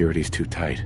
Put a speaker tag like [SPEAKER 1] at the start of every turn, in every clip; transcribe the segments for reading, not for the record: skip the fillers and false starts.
[SPEAKER 1] security's too tight.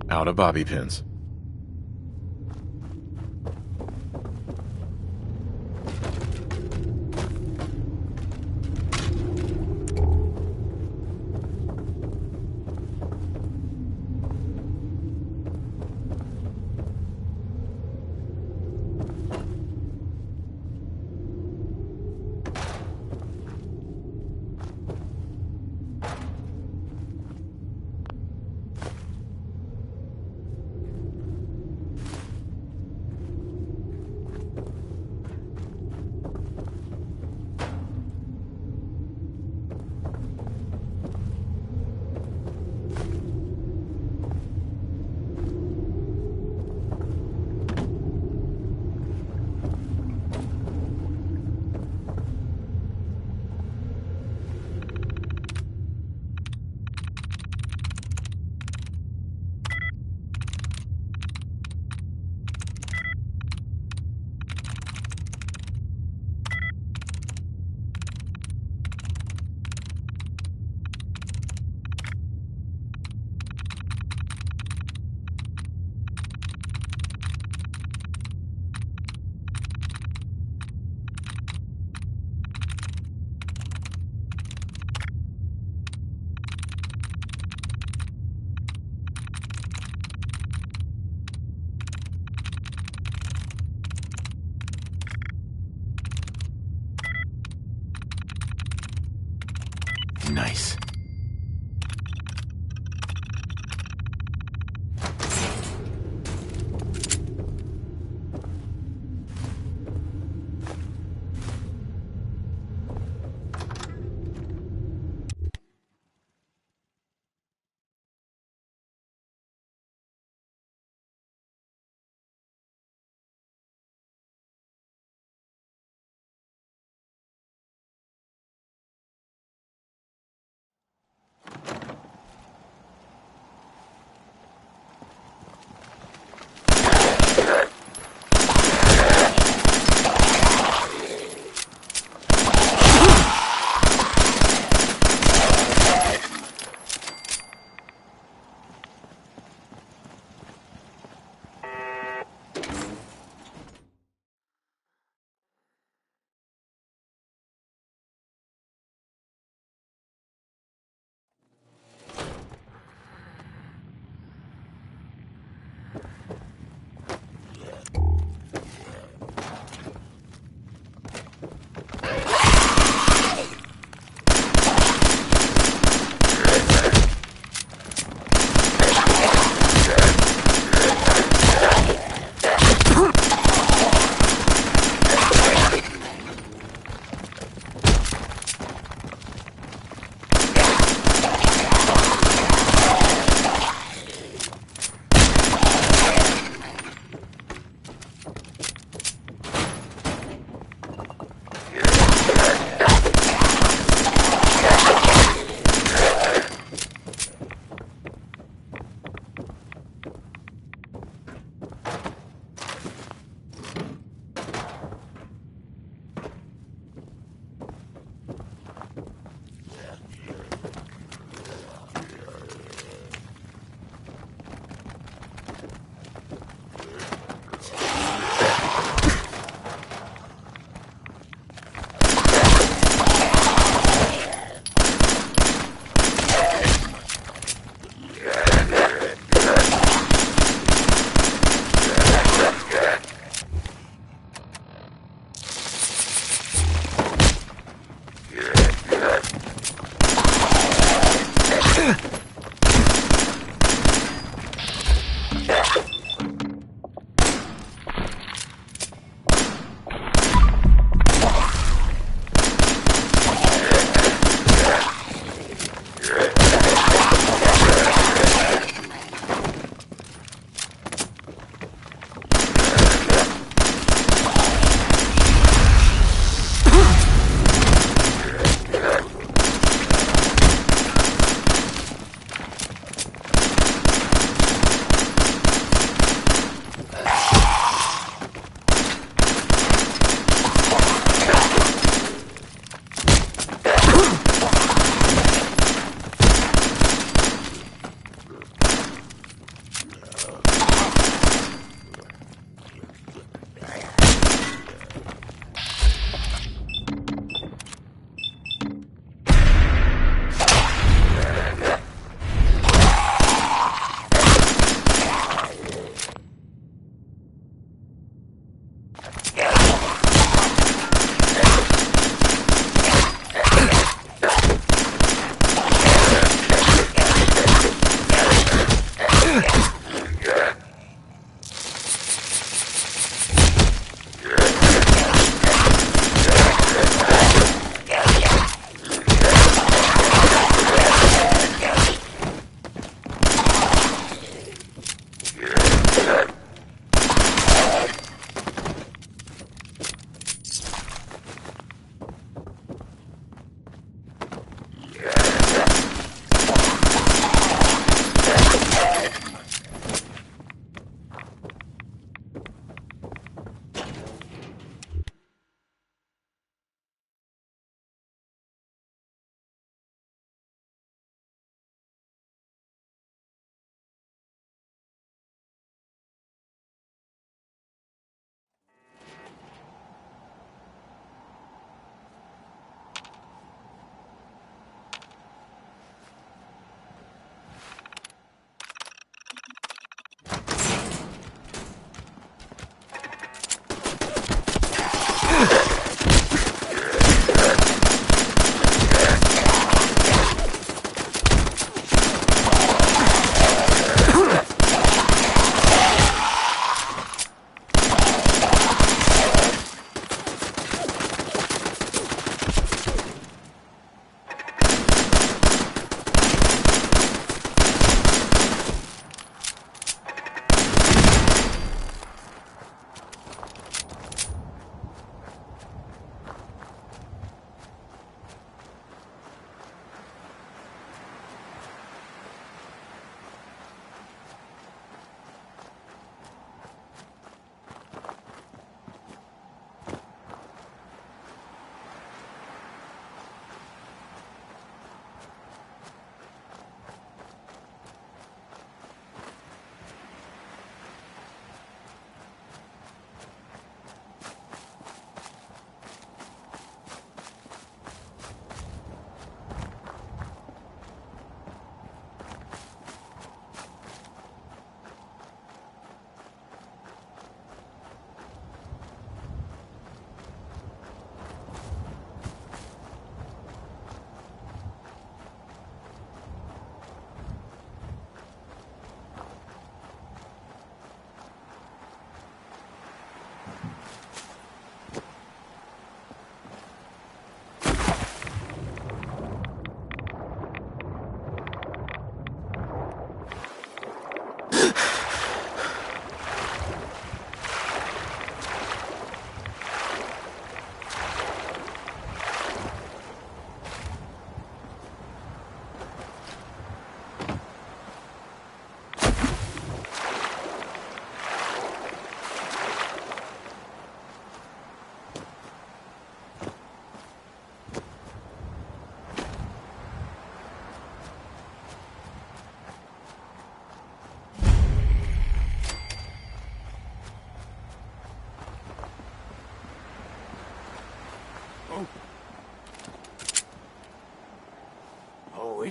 [SPEAKER 1] Out of bobby pins. Nice.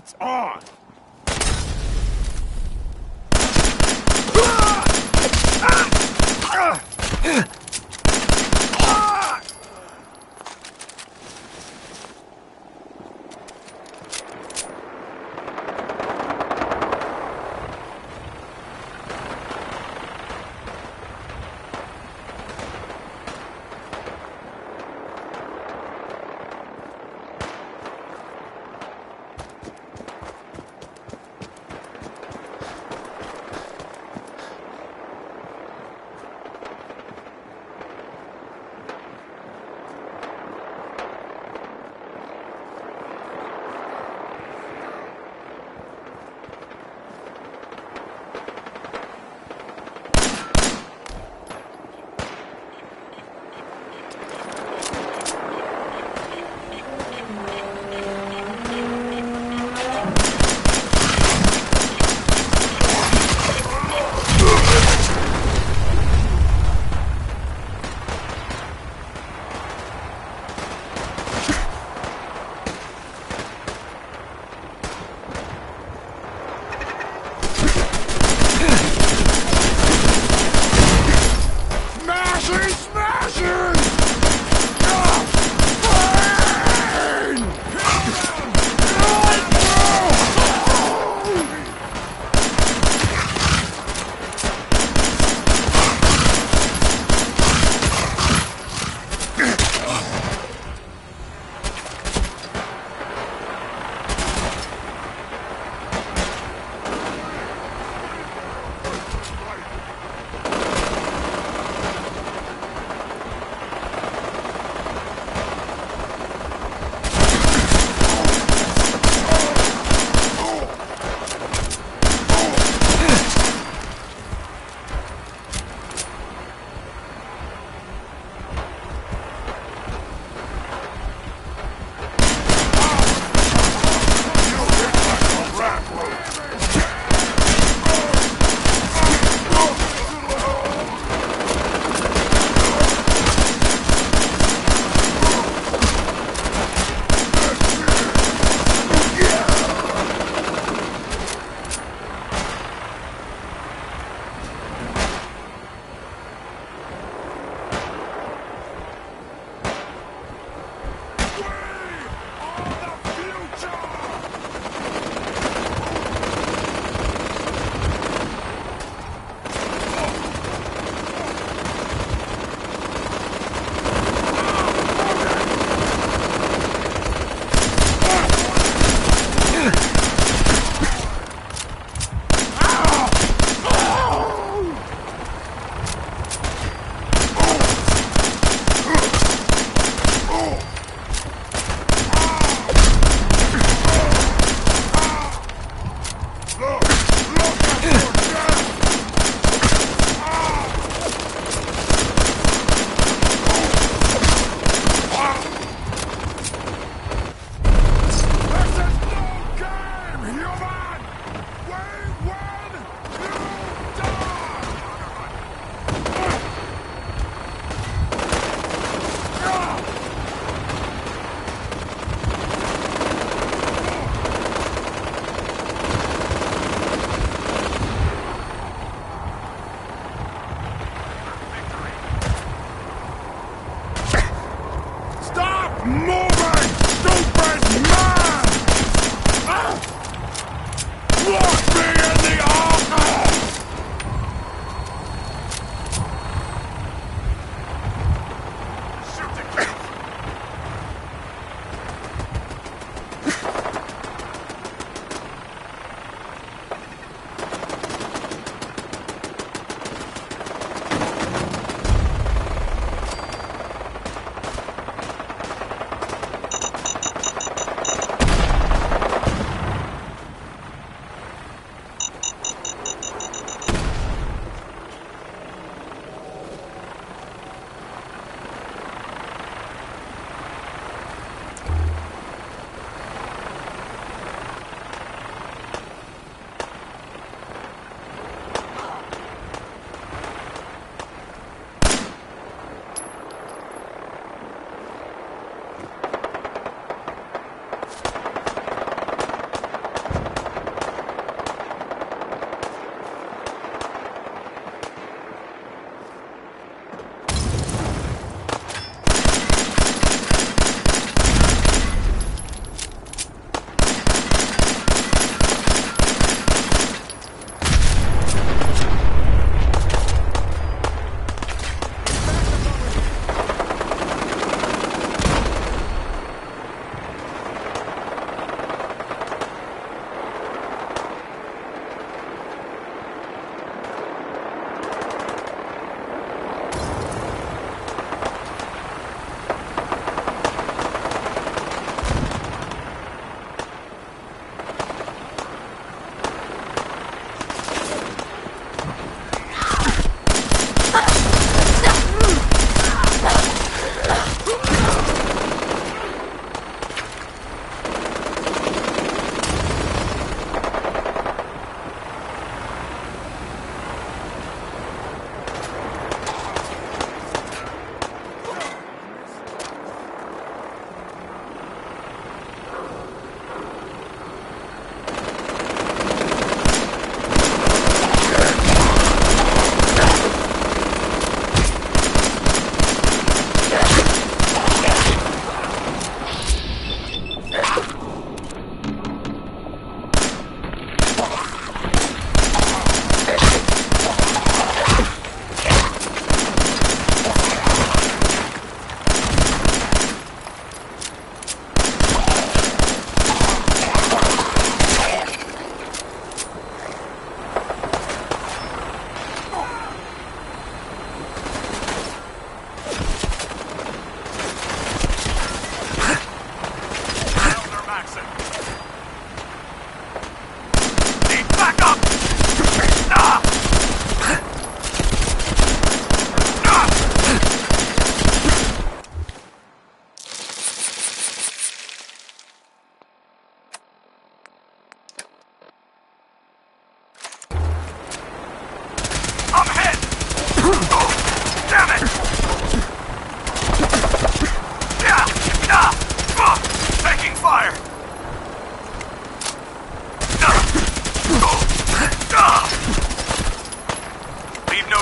[SPEAKER 2] Lights on!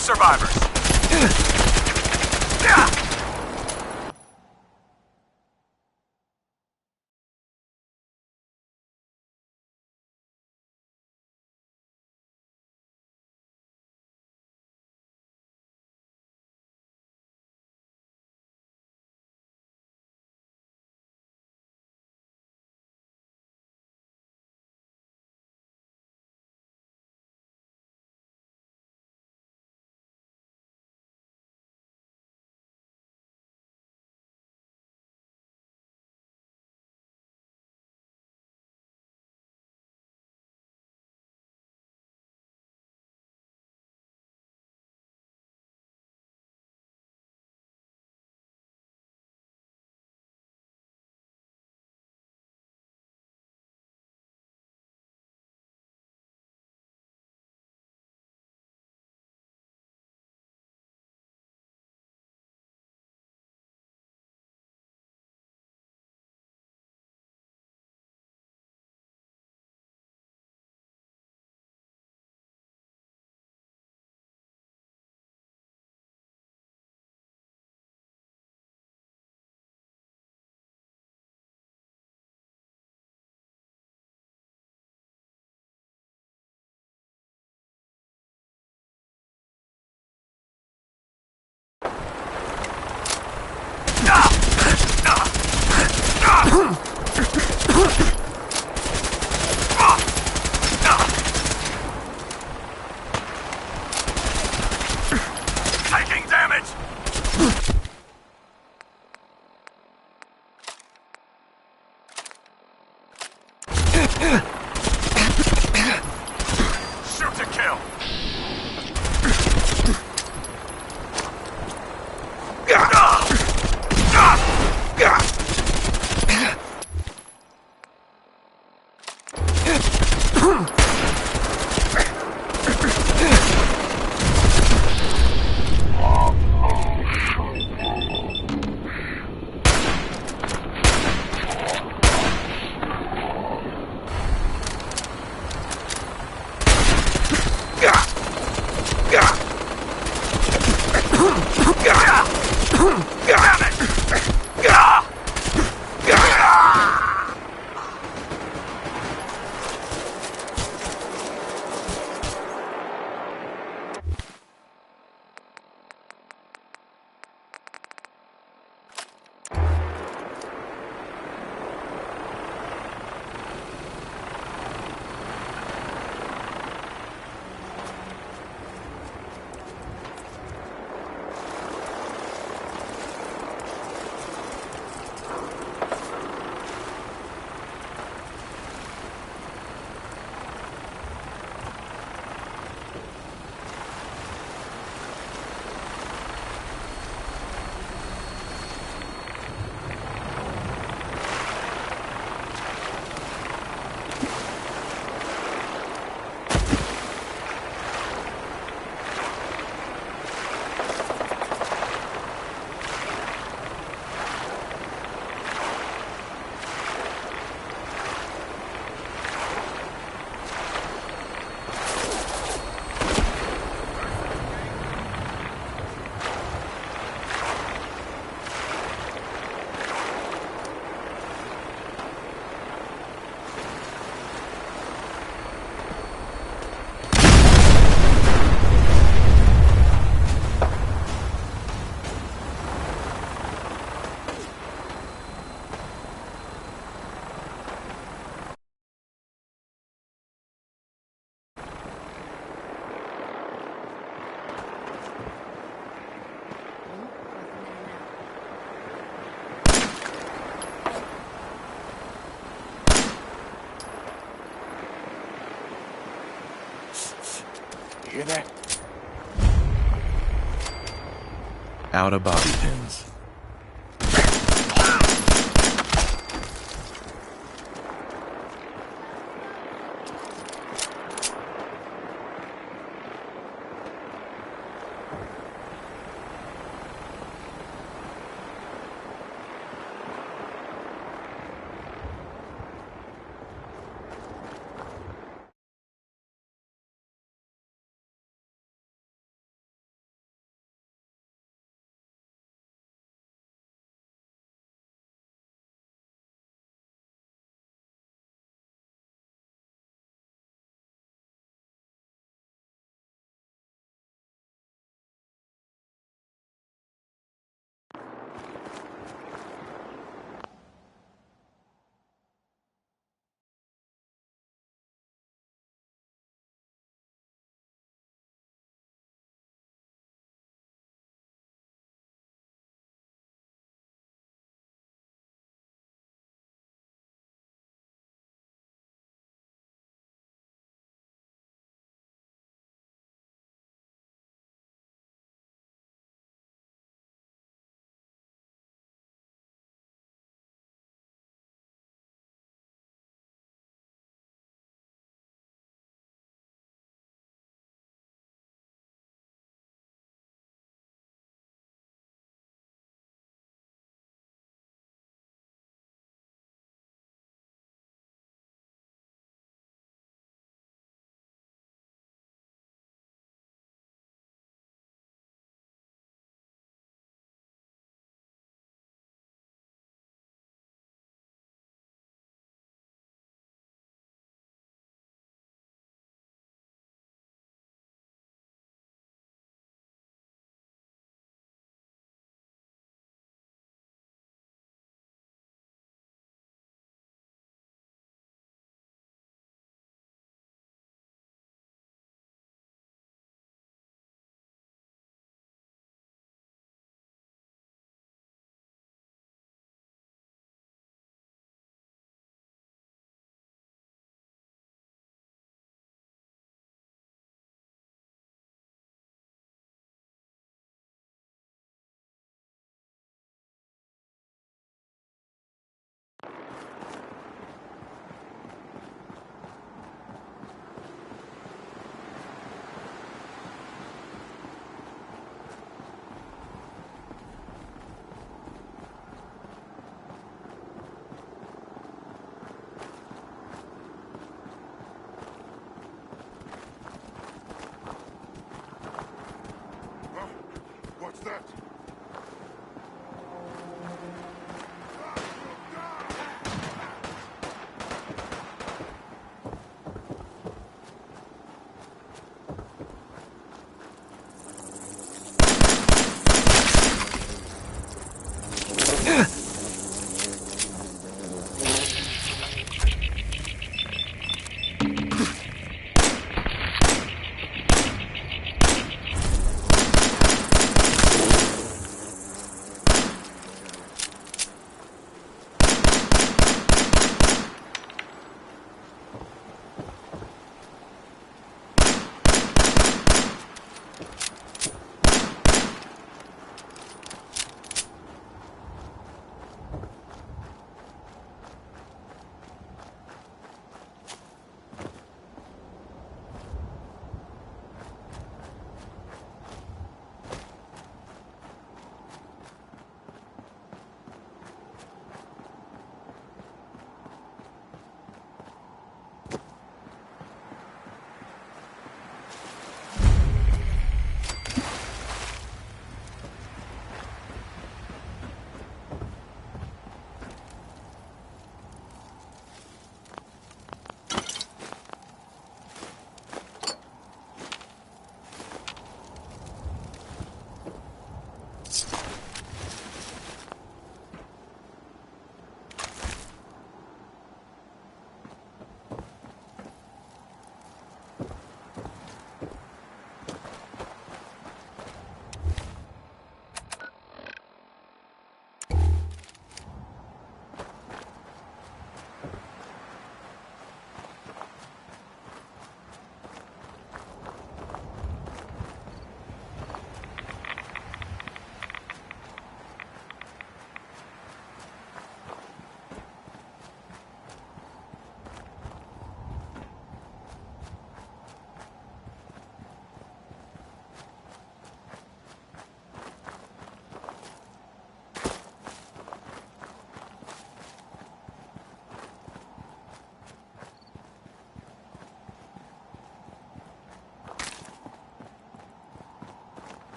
[SPEAKER 2] survivors! Taking damage! Shoot to kill!
[SPEAKER 1] You hear that?
[SPEAKER 3] Out of bobby pins.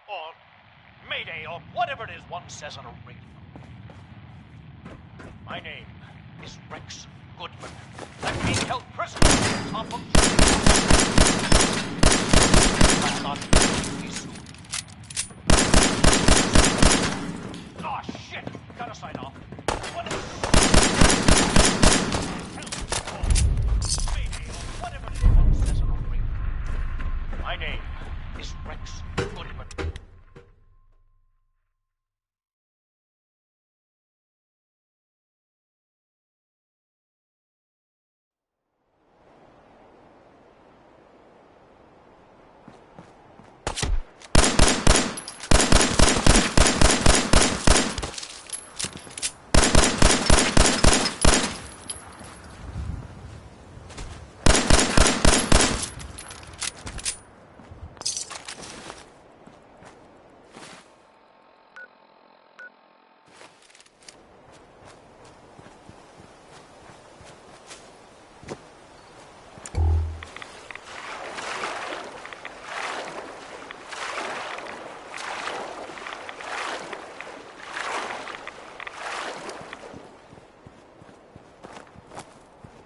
[SPEAKER 4] Or Mayday, or whatever it is one says on a radio. My name is Rex Goodman. I'm being held prisoner on top of I'm not be soon. Oh shit! Gotta sign off. What is Mayday, or whatever it is one says on a radio. My name is Rex Goodman.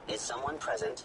[SPEAKER 5] Is someone present?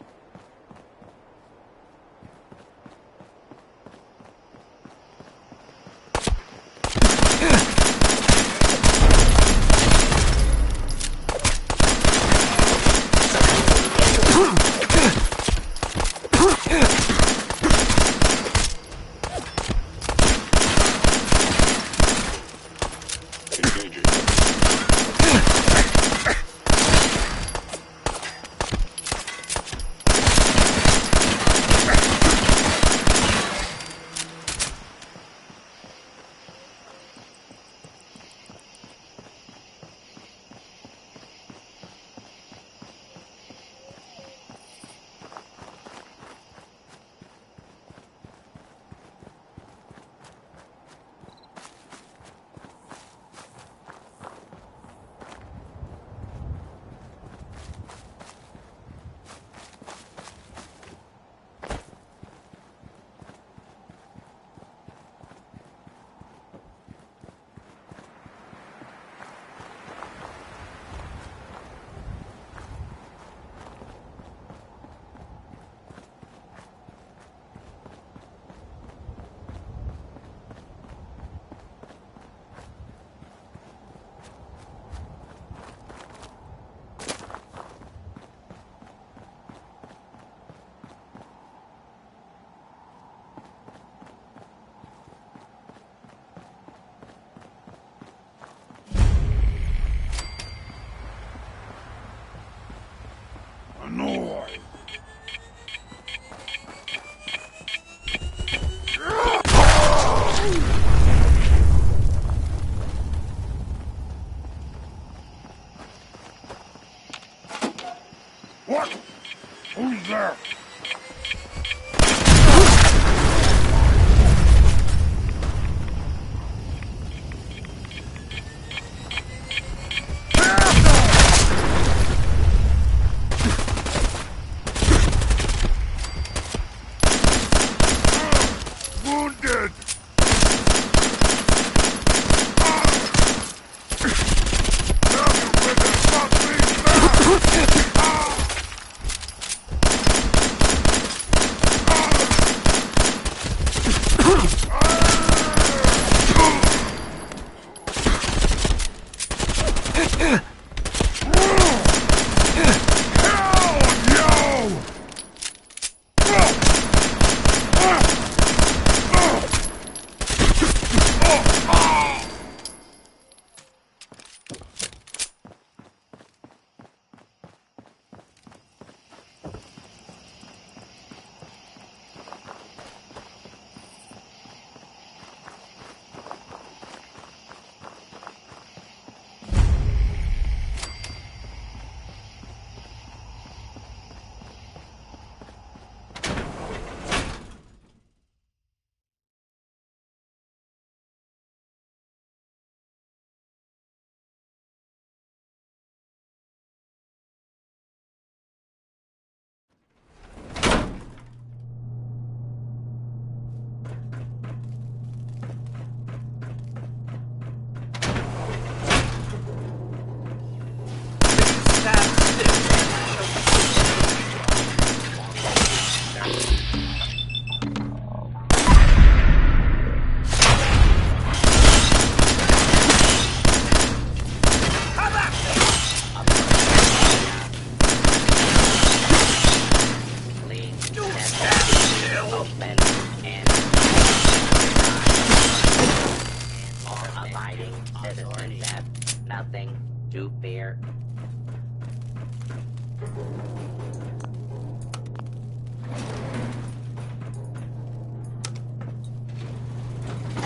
[SPEAKER 5] Nothing to fear.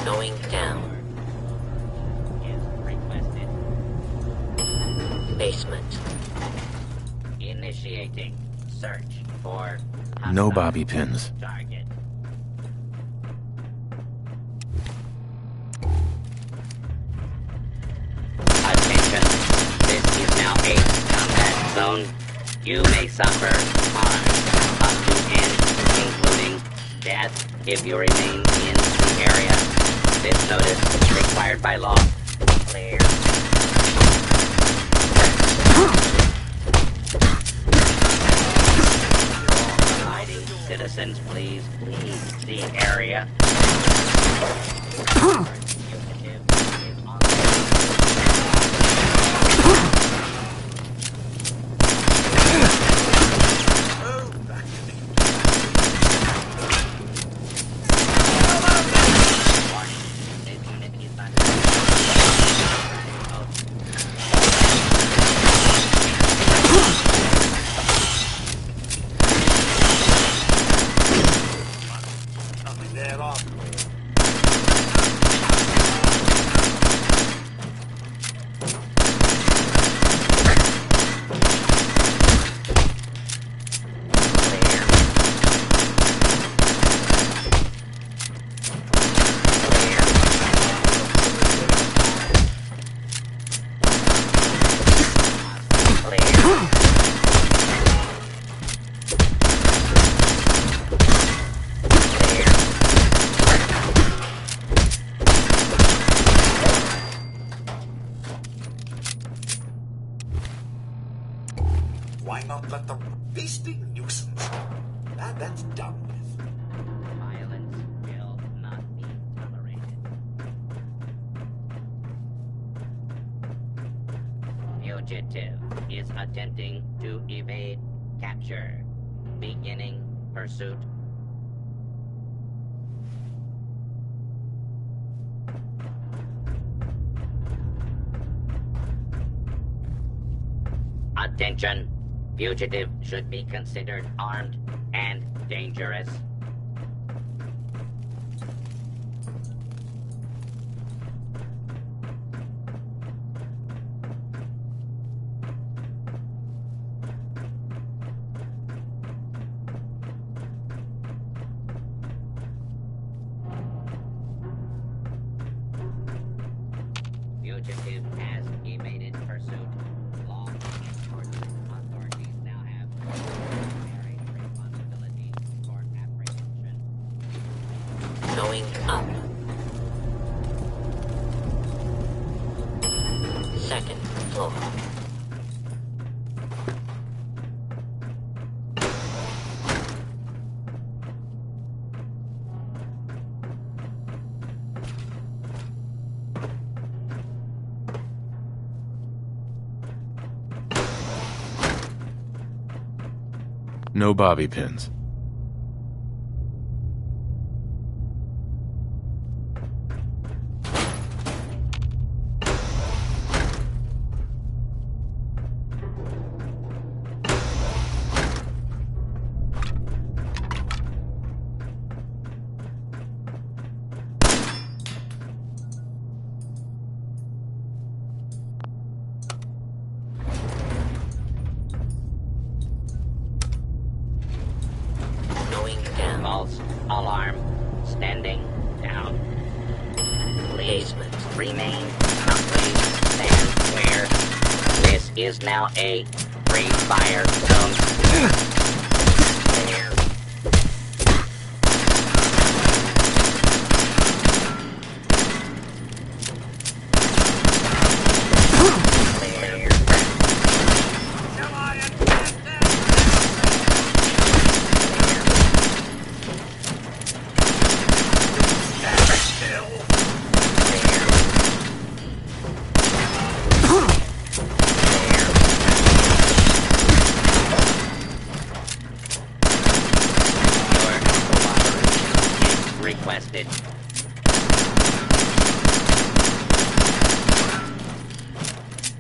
[SPEAKER 5] Going down. Is requested. Basement. Initiating search for
[SPEAKER 1] No bobby pins.
[SPEAKER 5] target. Attention. This is now a combat zone. You may suffer harm up to and including death if you remain in the area. This notice is required by law. Clear. Abiding citizens, please leave the area. Fugitive is on
[SPEAKER 6] Why not let the beastly nuisance? That's done with.
[SPEAKER 5] Violence will not be tolerated. Fugitive is attempting to evade capture. Beginning pursuit. Attention! Fugitive should be considered armed and dangerous. Fugitive has evaded pursuit. Law enforcement authorities now have primary responsibility for apprehension. Going up. Second floor.
[SPEAKER 1] No bobby pins.
[SPEAKER 5] Going down. False alarm. Standing down. Basement. Remain promptly. Stand clear. This is now a free fire zone. Clear. Clear. Requested.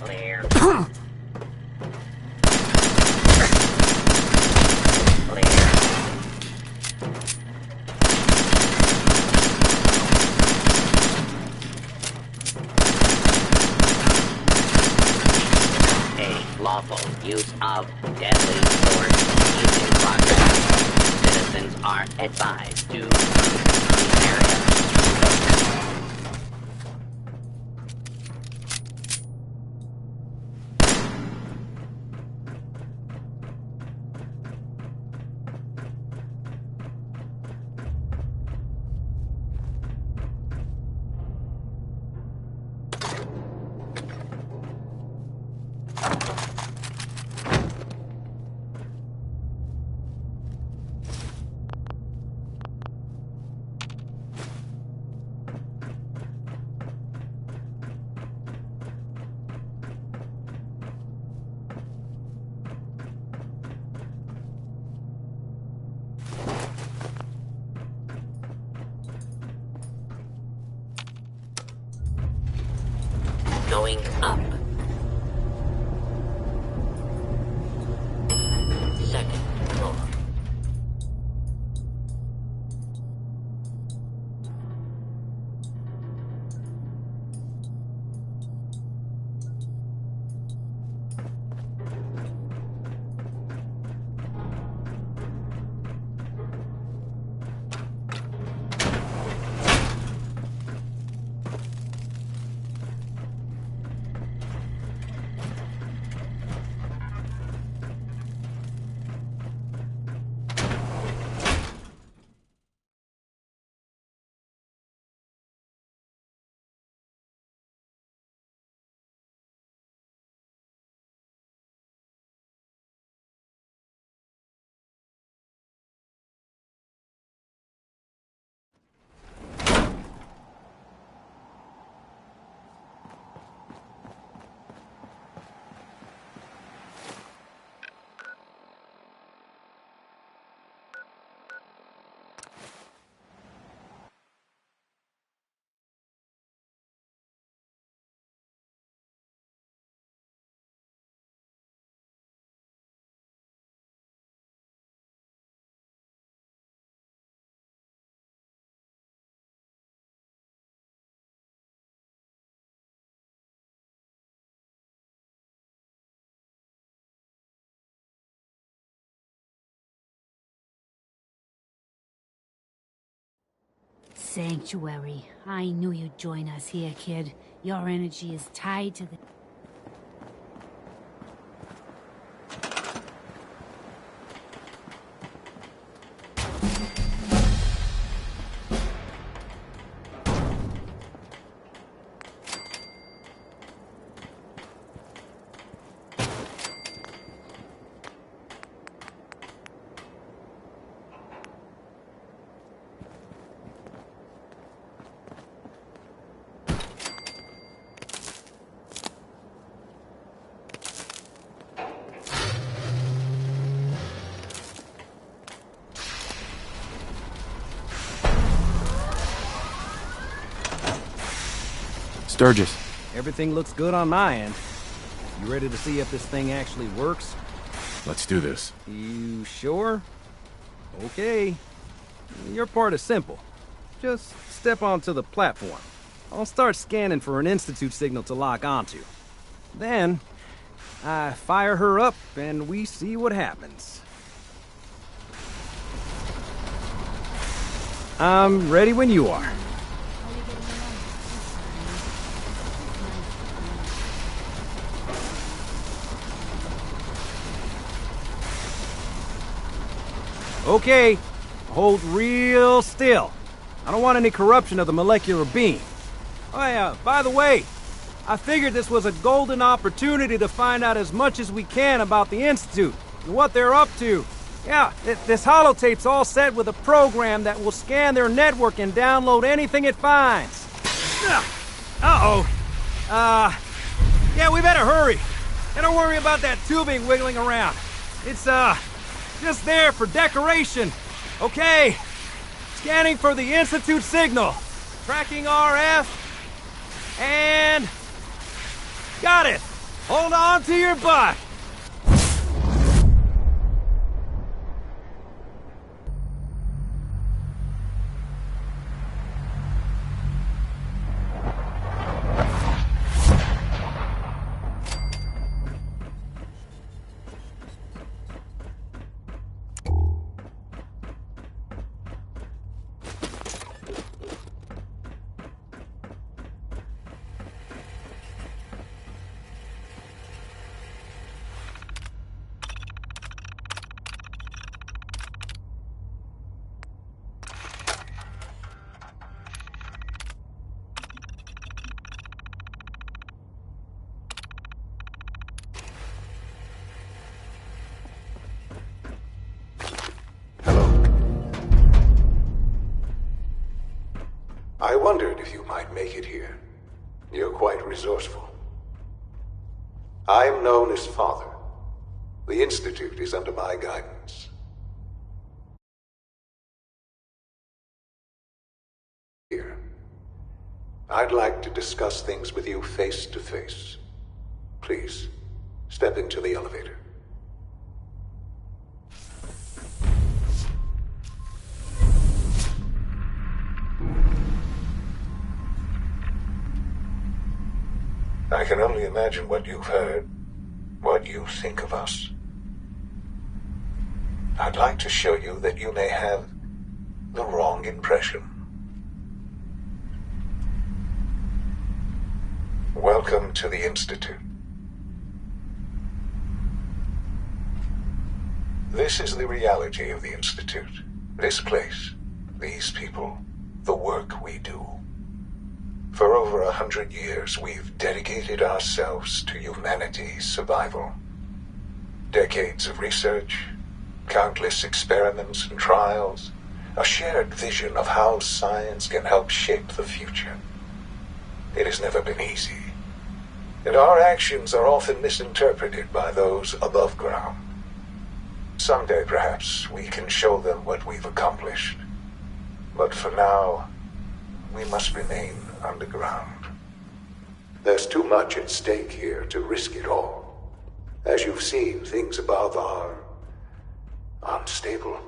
[SPEAKER 5] Clear. Clear. A lawful use of deadly force is in progress. Citizens are advised to leave the area. Going up. Second floor.
[SPEAKER 7] Sanctuary. I knew you'd join us here, kid. Your energy is tied to the...
[SPEAKER 1] Sturgis.
[SPEAKER 8] Everything looks good on my end. You ready to see if this thing actually works?
[SPEAKER 3] Let's do this.
[SPEAKER 8] You sure? Okay. Your part is simple. Just step onto the platform. I'll start scanning for an Institute signal to lock onto. Then, I fire her up and we see what happens. I'm ready when you are. Okay, hold real still. I don't want any corruption of the molecular beam. Oh yeah, by the way, I figured this was a golden opportunity to find out as much as we can about the Institute and what they're up to. Yeah, this holotape's all set with a program that will scan their network and download anything it finds. Uh-oh. Yeah, we better hurry. And don't worry about that tubing wiggling around. It's, just there for decoration. Okay. Scanning for the Institute signal. Tracking RF. And... got it. Hold on to your butt.
[SPEAKER 9] I wondered if you might make it here. You're quite resourceful. I'm known as Father. The Institute is under my guidance. Here. I'd like to discuss things with you face to face. Please, step into the elevator. I can only imagine what you've heard, what you think of us. I'd like to show you that you may have the wrong impression. Welcome to the Institute. This is the reality of the Institute. This place, these people, the work we do. For over 100 years, we've dedicated ourselves to humanity's survival. Decades of research, countless experiments and trials, a shared vision of how science can help shape the future. It has never been easy, and our actions are often misinterpreted by those above ground. Someday, perhaps, we can show them what we've accomplished. But for now, we must remain underground. There's too much at stake here to risk it all. As you've seen, things above are unstable.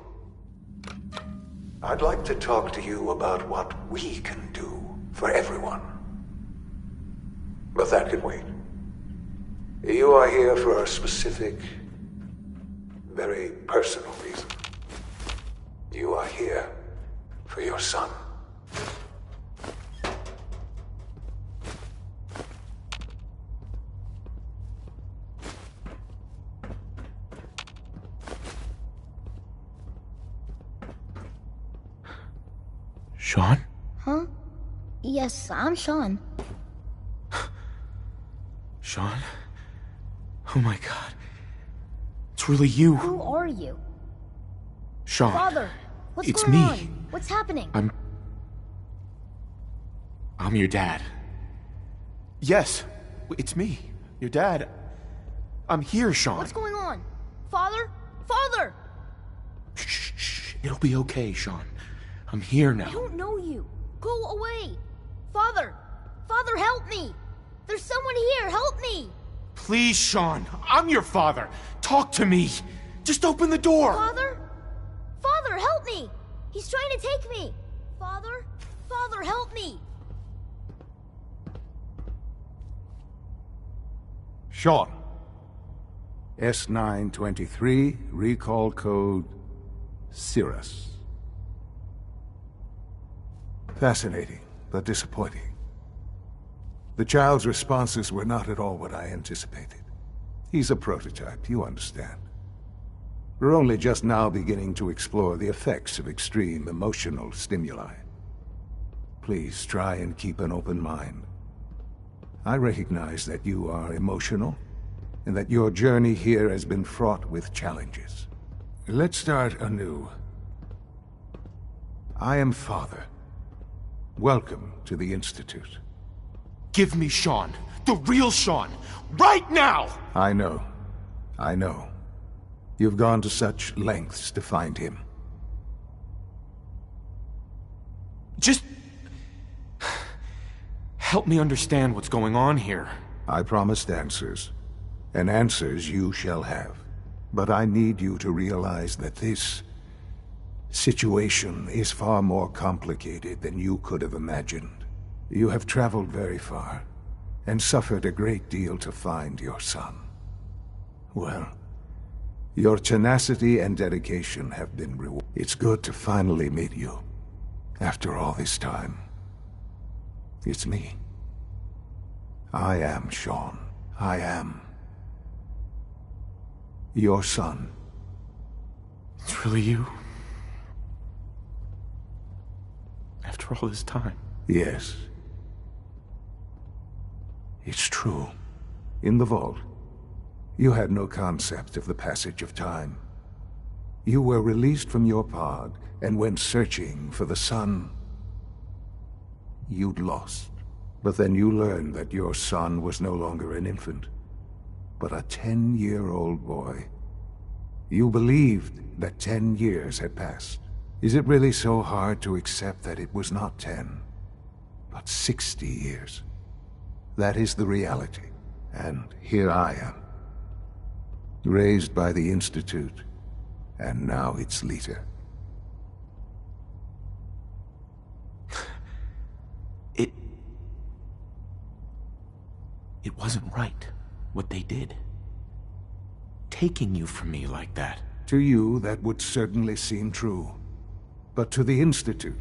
[SPEAKER 9] I'd like to talk to you about what we can do for everyone. But that can wait. You are here for a specific, very personal reason. You are here for your son.
[SPEAKER 1] Sean?
[SPEAKER 10] Huh? Yes, I'm Sean.
[SPEAKER 1] Sean? Oh my god. It's really you.
[SPEAKER 10] Who are you?
[SPEAKER 1] Sean.
[SPEAKER 10] Father, what's
[SPEAKER 1] It's
[SPEAKER 10] going
[SPEAKER 1] me.
[SPEAKER 10] on? What's happening?
[SPEAKER 1] I'm your dad.
[SPEAKER 3] Yes, it's me, your dad. I'm here, Sean.
[SPEAKER 10] What's going on? Father? Father!
[SPEAKER 1] Shh. It'll be okay, Sean. I'm here now.
[SPEAKER 10] I don't know you. Go away. Father! Father, help me! There's someone here, help me!
[SPEAKER 1] Please, Sean. I'm your father. Talk to me. Just open the door.
[SPEAKER 10] Father? Father, help me! He's trying to take me! Father? Father, help me!
[SPEAKER 11] Sean. S923, recall code Cirrus. Fascinating, but disappointing. The child's responses were not at all what I anticipated. He's a prototype, you understand. We're only just now beginning to explore the effects of extreme emotional stimuli. Please try and keep an open mind. I recognize that you are emotional, and that your journey here has been fraught with challenges. Let's start anew. I am Father. Welcome to the Institute.
[SPEAKER 1] Give me Sean. The real Sean. Right now!
[SPEAKER 11] I know. I know. You've gone to such lengths to find him.
[SPEAKER 1] Just... help me understand what's going on here.
[SPEAKER 11] I promised answers, and answers you shall have. But I need you to realize that this situation is far more complicated than you could have imagined. You have traveled very far, and suffered a great deal to find your son. Well, your tenacity and dedication have been rewarded. It's good to finally meet you, after all this time. It's me. I am Sean. I am your son.
[SPEAKER 1] It's really you? After all this time?
[SPEAKER 11] Yes. It's true. In the vault, you had no concept of the passage of time. You were released from your pod and went searching for the son you'd lost. But then you learned that your son was no longer an infant, but a 10-year-old boy. You believed that 10 years had passed. Is it really so hard to accept that it was not 10, but 60 years? That is the reality, and here I am, raised by the Institute, and now its leader.
[SPEAKER 1] It wasn't right, what they did. Taking you from me like that.
[SPEAKER 11] To you, that would certainly seem true. But to the Institute,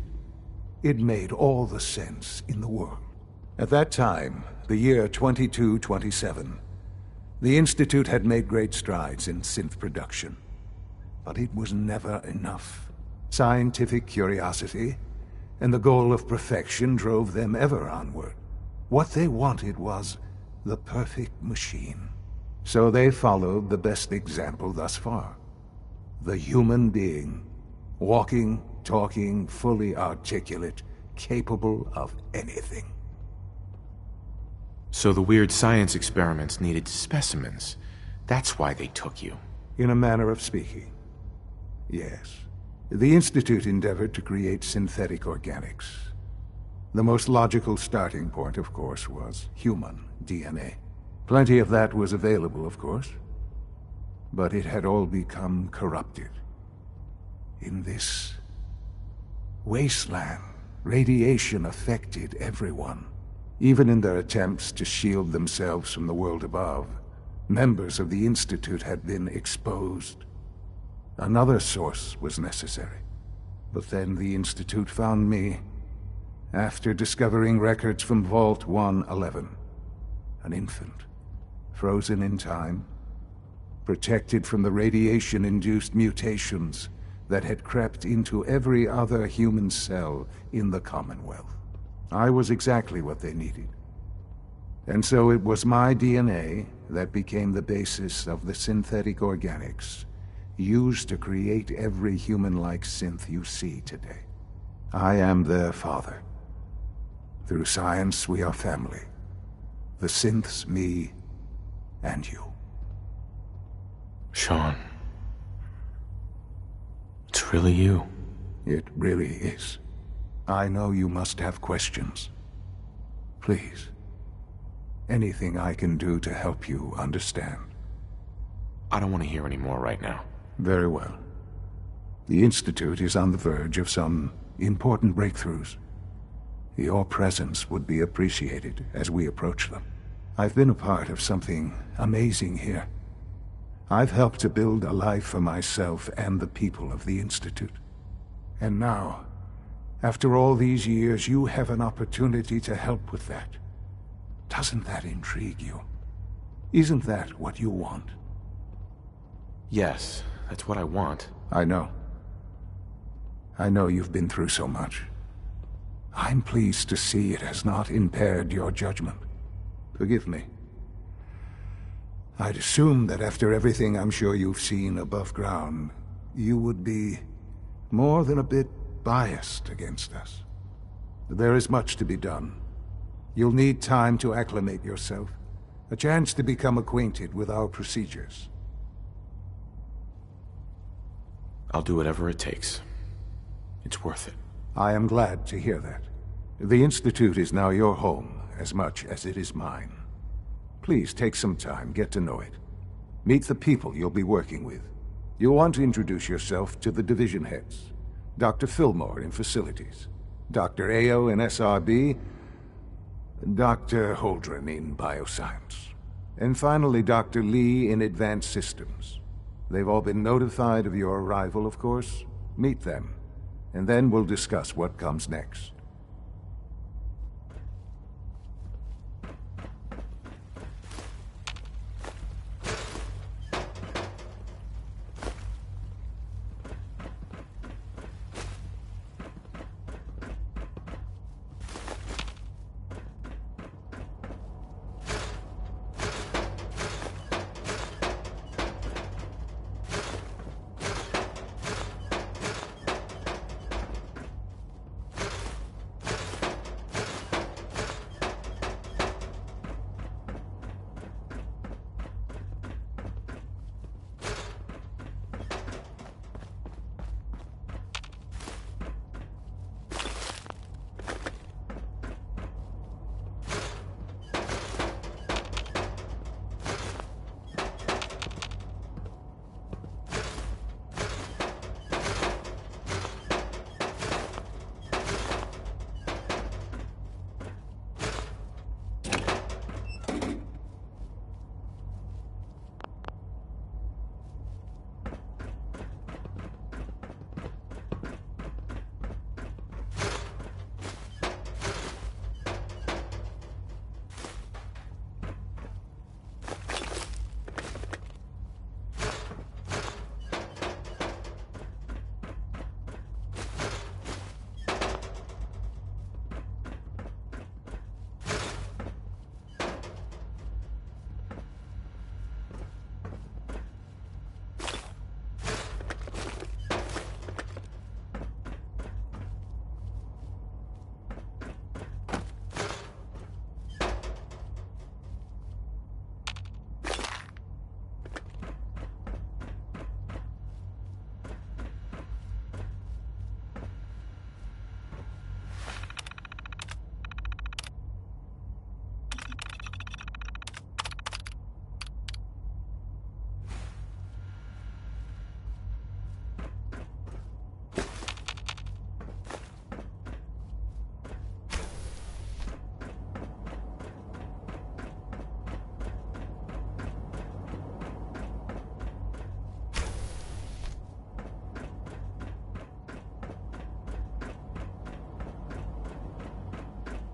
[SPEAKER 11] it made all the sense in the world. At that time, the year 2227, the Institute had made great strides in synth production. But it was never enough. Scientific curiosity and the goal of perfection drove them ever onward. What they wanted was the perfect machine. So they followed the best example thus far. The human being, walking, talking, fully articulate, capable of anything.
[SPEAKER 1] So the weird science experiments needed specimens. That's why they took you.
[SPEAKER 11] In a manner of speaking, yes. The Institute endeavored to create synthetic organics. The most logical starting point, of course, was human DNA. Plenty of that was available, of course. But it had all become corrupted. In this wasteland, radiation affected everyone. Even in their attempts to shield themselves from the world above, members of the Institute had been exposed. Another source was necessary. But then the Institute found me, after discovering records from Vault 111. An infant, frozen in time, protected from the radiation-induced mutations that had crept into every other human cell in the Commonwealth. I was exactly what they needed. And so it was my DNA that became the basis of the synthetic organics used to create every human-like synth you see today. I am their father. Through science, we are family. The synths, me, and you.
[SPEAKER 1] Sean. It's really you.
[SPEAKER 11] It really is. I know you must have questions. Please. Anything I can do to help you understand.
[SPEAKER 1] I don't want to hear any more right now.
[SPEAKER 11] Very well. The Institute is on the verge of some important breakthroughs. Your presence would be appreciated as we approach them. I've been a part of something amazing here. I've helped to build a life for myself and the people of the Institute. And now, after all these years, you have an opportunity to help with that. Doesn't that intrigue you? Isn't that what you want?
[SPEAKER 1] Yes, that's what I want.
[SPEAKER 11] I know. I know you've been through so much. I'm pleased to see it has not impaired your judgment. Forgive me. I'd assume that after everything I'm sure you've seen above ground, you would be more than a bit biased against us. There is much to be done. You'll need time to acclimate yourself, a chance to become acquainted with our procedures.
[SPEAKER 1] I'll do whatever it takes. It's worth it.
[SPEAKER 11] I am glad to hear that. The Institute is now your home, as much as it is mine. Please take some time, get to know it. Meet the people you'll be working with. You'll want to introduce yourself to the division heads. Dr. Fillmore in Facilities, Dr. Ayo in SRB, Dr. Holdren in Bioscience, and finally Dr. Lee in Advanced Systems. They've all been notified of your arrival, of course. Meet them, and then we'll discuss what comes next.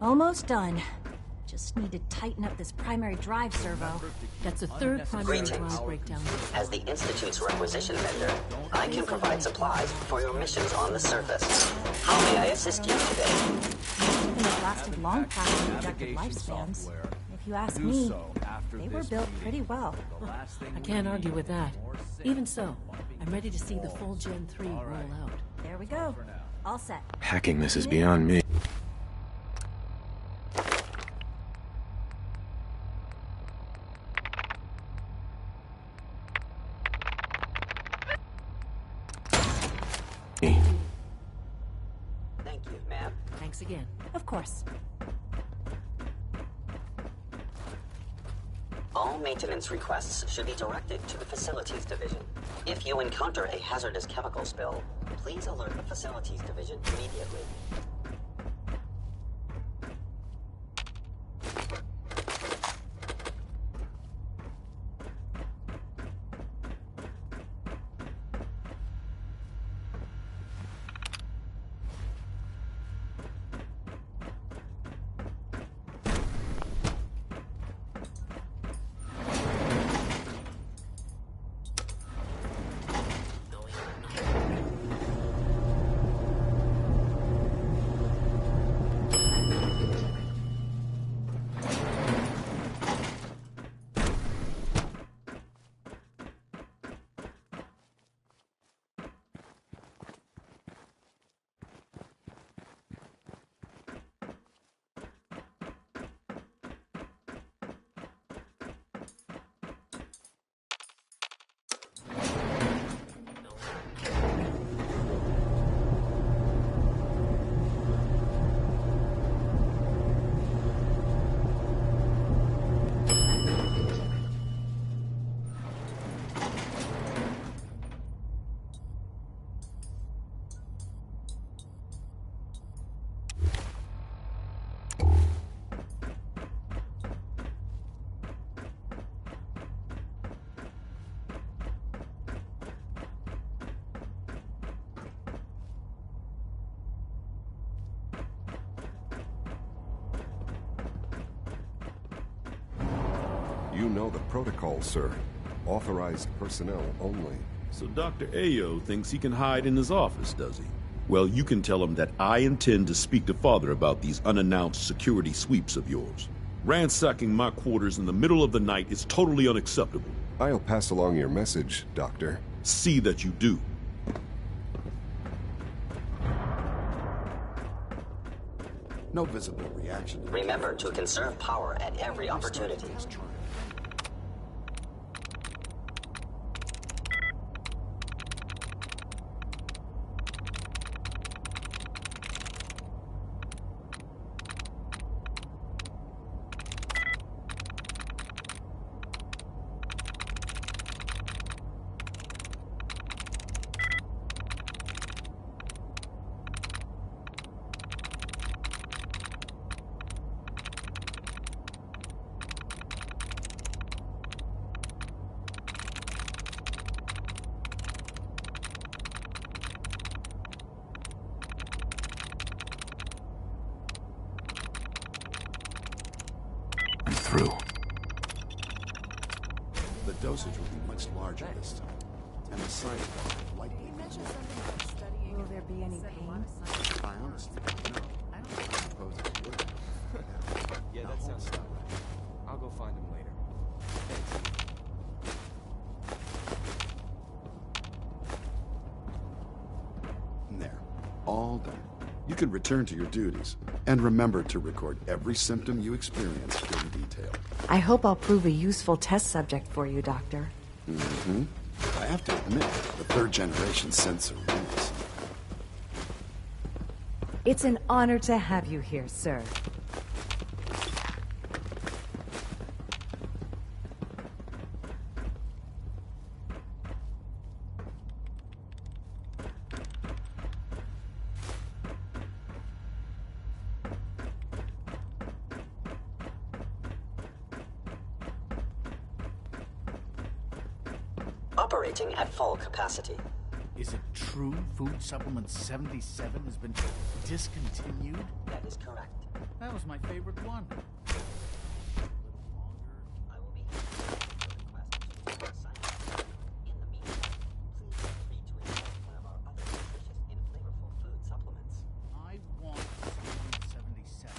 [SPEAKER 12] Almost done. Just need to tighten up this primary drive servo.
[SPEAKER 13] That's a third primary drive breakdown.
[SPEAKER 5] As the Institute's requisition vendor, I can provide supplies for your missions on the surface. How may I assist you today?
[SPEAKER 12] Even have lasted long past their projected lifespans. If you ask me, they were built pretty well.
[SPEAKER 13] I can't argue with that. Even so, I'm ready to see the full Gen 3 roll out.
[SPEAKER 12] There we go. All set.
[SPEAKER 1] Hacking this is beyond me.
[SPEAKER 5] Thank you, ma'am.
[SPEAKER 13] Thanks again.
[SPEAKER 12] Of course.
[SPEAKER 5] All maintenance requests should be directed to the Facilities Division. If you encounter a hazardous chemical spill, please alert the Facilities Division immediately.
[SPEAKER 14] You know the protocol, sir. Authorized personnel only.
[SPEAKER 15] So Dr. Ayo thinks he can hide in his office, does he? Well, you can tell him that I intend to speak to Father about these unannounced security sweeps of yours. Ransacking my quarters in the middle of the night is totally unacceptable.
[SPEAKER 14] I'll pass along your message, Doctor.
[SPEAKER 15] See that you do.
[SPEAKER 6] No visible reaction.
[SPEAKER 5] Remember to conserve power at every opportunity.
[SPEAKER 11] Through.
[SPEAKER 6] The dosage will be much larger this time, and the side effects will likely be more.
[SPEAKER 12] Will there be any pain?
[SPEAKER 6] I honestly don't know. I suppose it would.
[SPEAKER 8] Yeah, that sounds about right. I'll go find him later.
[SPEAKER 6] There. All done. You can return to your duties, and remember to record every symptom you experience in detail.
[SPEAKER 16] I hope I'll prove a useful test subject for you, Doctor.
[SPEAKER 6] Mm-hmm. I have to admit, the third-generation sensor rules.
[SPEAKER 16] It's an honor to have you here, sir.
[SPEAKER 5] Operating at full capacity.
[SPEAKER 4] Is it true Food Supplement 77 has been discontinued?
[SPEAKER 5] That is correct.
[SPEAKER 4] That was my favorite one. I want Supplement 77.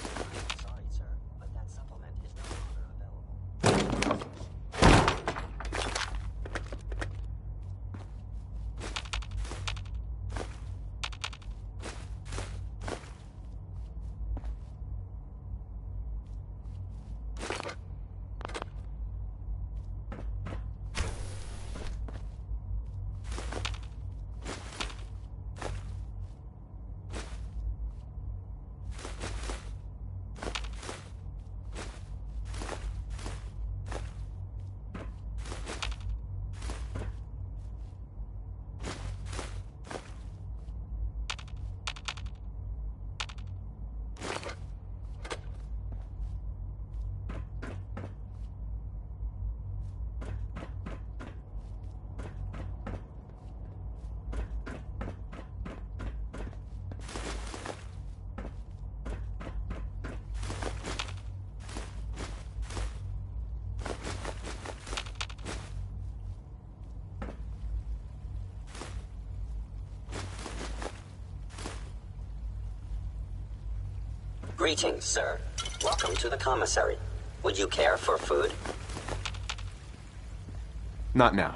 [SPEAKER 5] Sorry, sir, but that supplement is no longer available. Greetings, sir. Welcome to the commissary. Would you care for food?
[SPEAKER 3] Not now.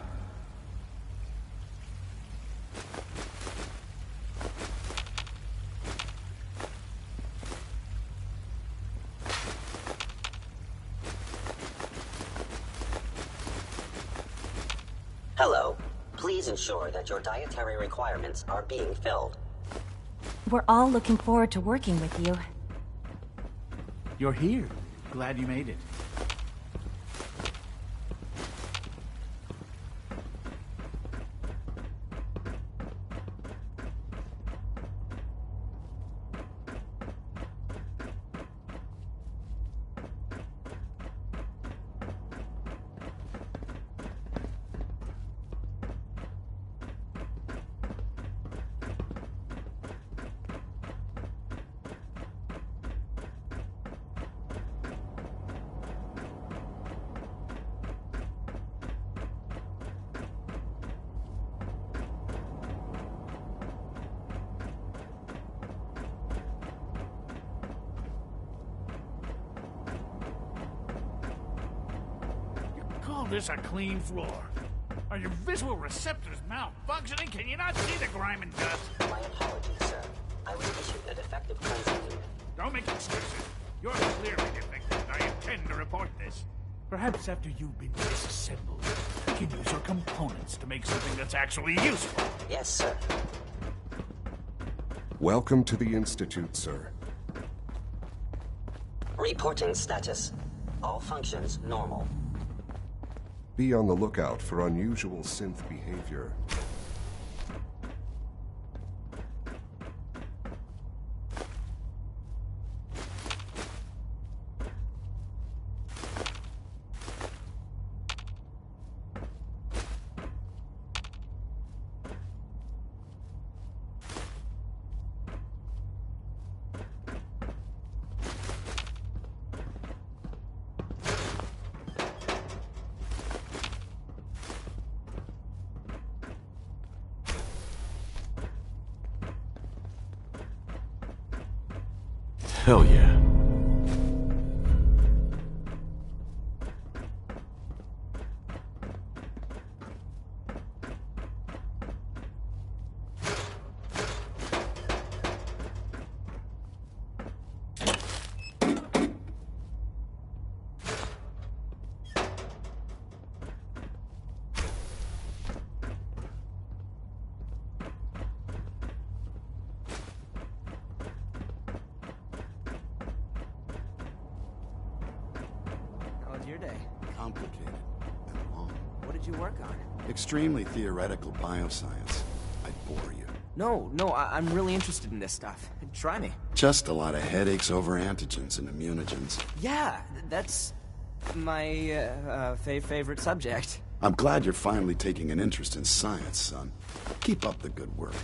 [SPEAKER 5] Hello. Please ensure that your dietary requirements are being filled.
[SPEAKER 12] We're all looking forward to working with you.
[SPEAKER 4] You're here. Glad you made it. Call this a clean floor? Are your visual receptors malfunctioning? Can you not see the grime and dust?
[SPEAKER 5] My apologies, sir. I was issued a defective cleansing unit.
[SPEAKER 4] Don't make excuses. You're clearly defective, and I intend to report this. Perhaps after you've been disassembled, we can use your components to make something that's actually useful.
[SPEAKER 5] Yes, sir.
[SPEAKER 14] Welcome to the Institute, sir.
[SPEAKER 5] Reporting status. All functions normal.
[SPEAKER 14] Be on the lookout for unusual synth behavior.
[SPEAKER 1] Hell yeah.
[SPEAKER 17] Your day.
[SPEAKER 6] Complicated and long.
[SPEAKER 17] What did you work on?
[SPEAKER 6] Extremely theoretical bioscience. I'd bore you.
[SPEAKER 17] No, I'm really interested in this stuff. Try me.
[SPEAKER 6] Just a lot of headaches over antigens and immunogens.
[SPEAKER 17] Yeah, that's my favorite subject.
[SPEAKER 6] I'm glad you're finally taking an interest in science, son. Keep up the good work.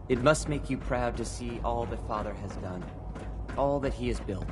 [SPEAKER 17] It must make you proud to see all that Father has done. All that he has built.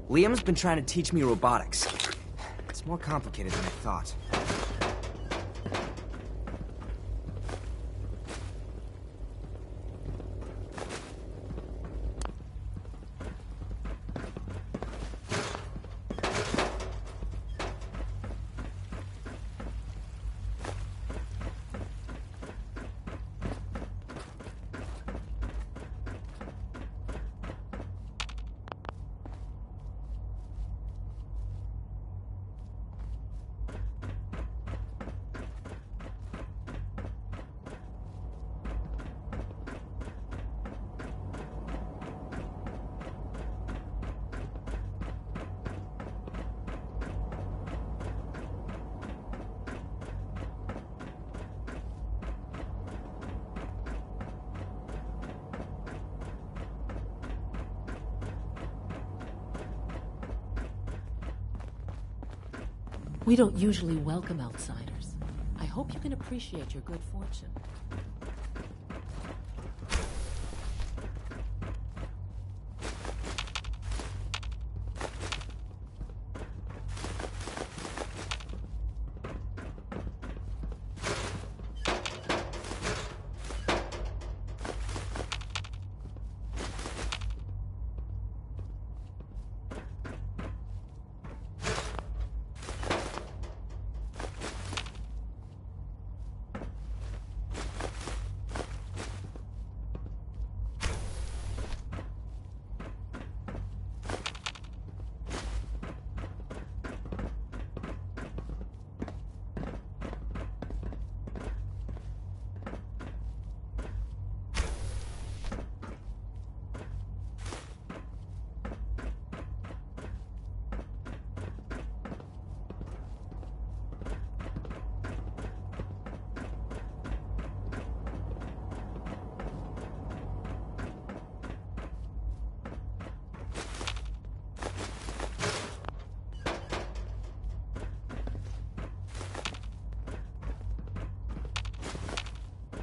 [SPEAKER 17] Liam's been trying to teach me robotics. It's more complicated than I thought.
[SPEAKER 13] We don't usually welcome outsiders. I hope you can appreciate your good fortune.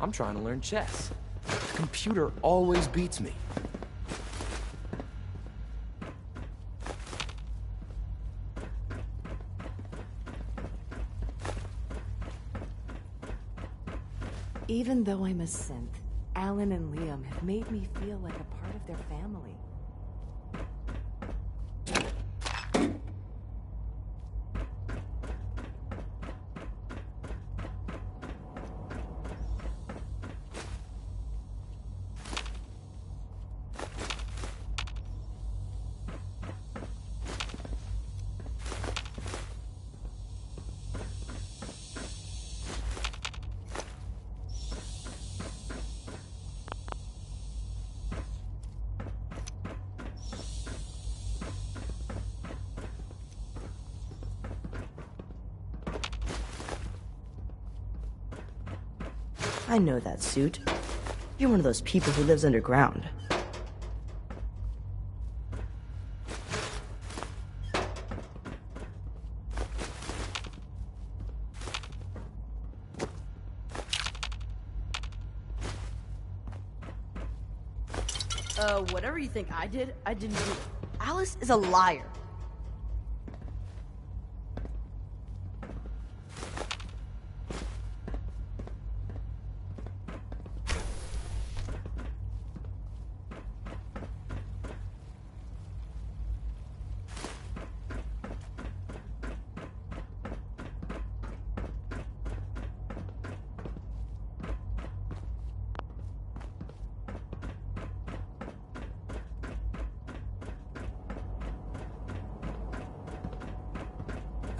[SPEAKER 17] I'm trying to learn chess. The computer always beats me.
[SPEAKER 16] Even though I'm a synth, Alan and Liam have made me feel like a part of their family.
[SPEAKER 18] I know that suit. You're one of those people who lives underground.
[SPEAKER 19] Whatever you think I did, I didn't do it. Alice is a liar.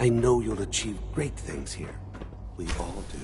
[SPEAKER 20] I know you'll achieve great things here. We all do.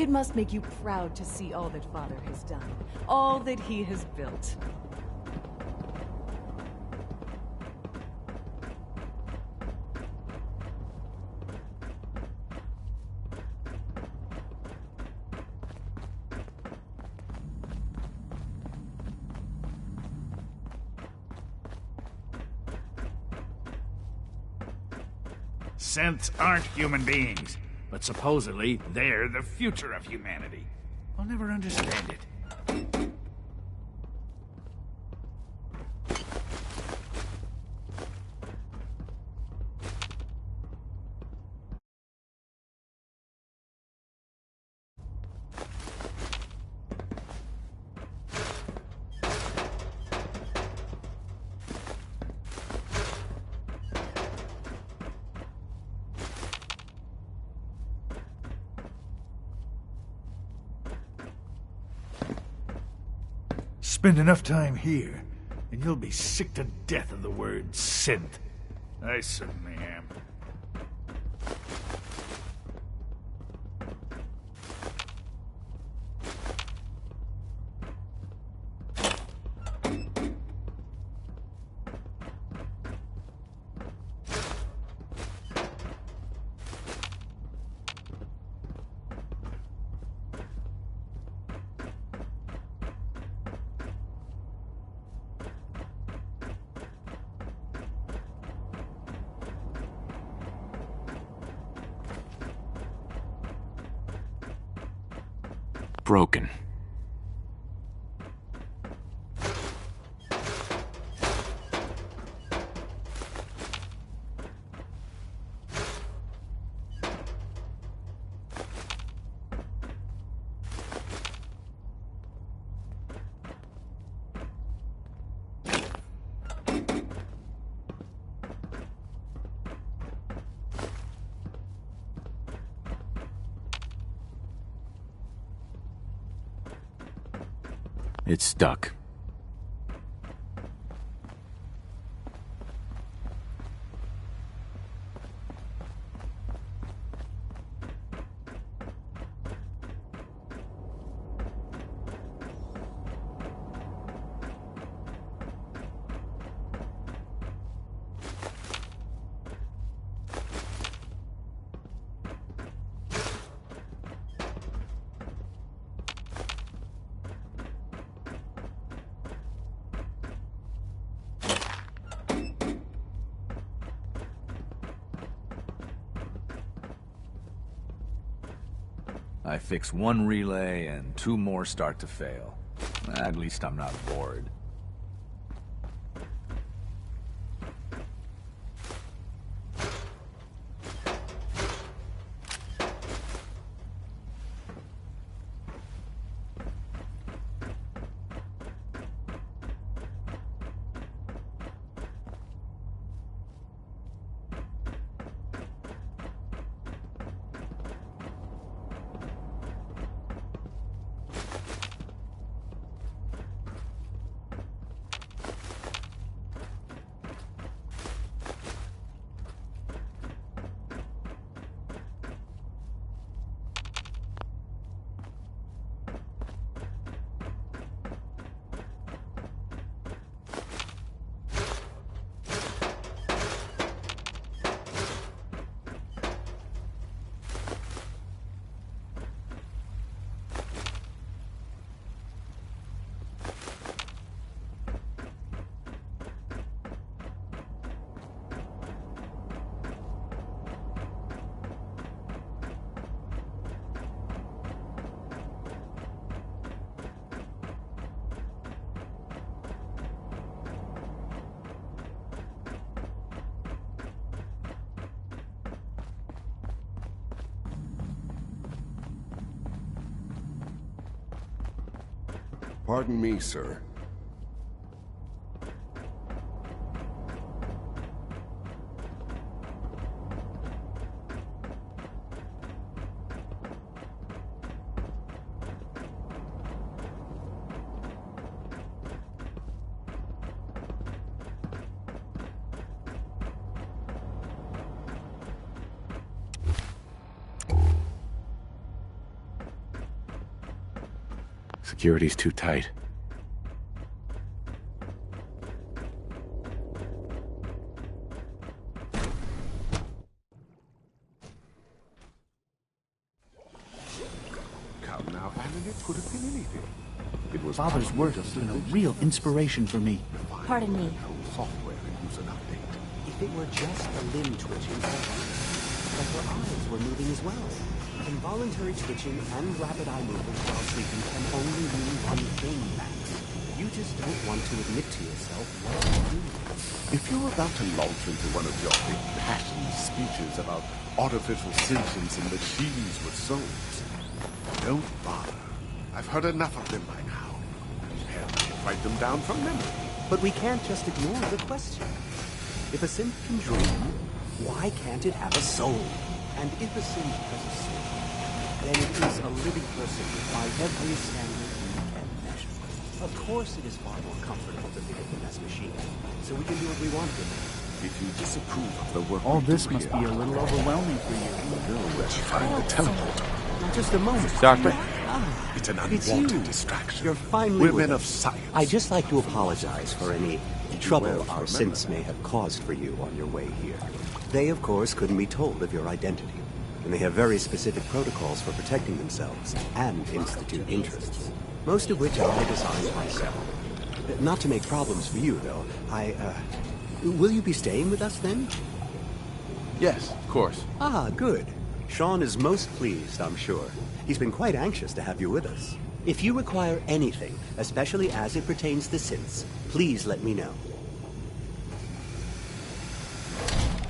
[SPEAKER 16] It must make you proud to see all that Father has done, all that he has built.
[SPEAKER 4] Synths aren't human beings, but supposedly they're the future of humanity. I'll never understand it. Spend enough time here, and you'll be sick to death of the word synth. I certainly am.
[SPEAKER 1] Broken. It's stuck.
[SPEAKER 20] I fix one relay and 2 more start to fail. At least I'm not bored.
[SPEAKER 14] Pardon me, sir.
[SPEAKER 1] Security's too tight.
[SPEAKER 4] Come now, Alan, it could have been anything. It was Father's work has been a real inspiration for me.
[SPEAKER 12] Pardon me.
[SPEAKER 4] Software and use an update.
[SPEAKER 21] If it were just a limb twitching, but her eyes were moving as well. Involuntary twitching and rapid eye movements while sleeping can only mean one thing, Max. You just don't want to admit to yourself what you're doing.
[SPEAKER 4] If you're about to launch into one of your big passionate speeches about artificial sentience and machines with souls, don't bother. I've heard enough of them by now. Hell, I can write them down from memory.
[SPEAKER 21] But we can't just ignore the question. If a synth can dream, why can't it have a soul? And if a synth has a soul, then it is a living person by every standard we can measure. Of course it is far more comfortable to think of them as machines, so we can do what we want with them.
[SPEAKER 4] If you disapprove of the work
[SPEAKER 21] All
[SPEAKER 4] we
[SPEAKER 21] this
[SPEAKER 4] do
[SPEAKER 21] must
[SPEAKER 4] here,
[SPEAKER 21] be a little overwhelming for you.
[SPEAKER 4] No, let's find the teleporter.
[SPEAKER 21] Just a moment.
[SPEAKER 1] Doctor?
[SPEAKER 4] It's an
[SPEAKER 21] It's
[SPEAKER 4] unwanted
[SPEAKER 21] you.
[SPEAKER 4] distraction.
[SPEAKER 21] You're finally
[SPEAKER 4] We're
[SPEAKER 21] with
[SPEAKER 4] men
[SPEAKER 21] us.
[SPEAKER 4] of science.
[SPEAKER 21] I'd just like to apologize for any trouble
[SPEAKER 4] well to
[SPEAKER 21] our
[SPEAKER 4] remember
[SPEAKER 21] synths may have caused for you on your way here. They, of course, couldn't be told of your identity, and they have very specific protocols for protecting themselves and Institute interests, most of which I designed myself. Not to make problems for you, though. Will you be staying with us, then?
[SPEAKER 3] Yes, of course.
[SPEAKER 21] Ah, good. Sean is most pleased, I'm sure. He's been quite anxious to have you with us. If you require anything, especially as it pertains to synths, please let me know.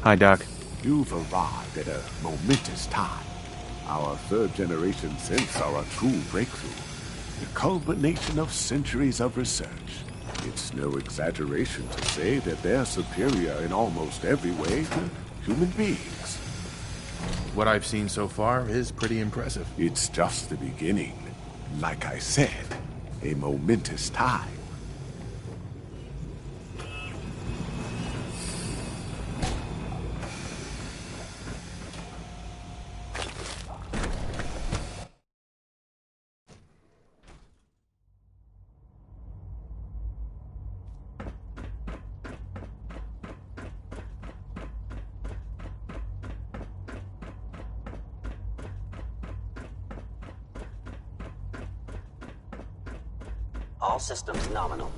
[SPEAKER 1] Hi, Doc.
[SPEAKER 4] You've arrived at a momentous time. Our third-generation synths are a true breakthrough. The culmination of centuries of research. It's no exaggeration to say that they're superior in almost every way to human beings.
[SPEAKER 3] What I've seen so far is pretty impressive.
[SPEAKER 4] It's just the beginning. Like I said, a momentous time.
[SPEAKER 21] All systems nominal.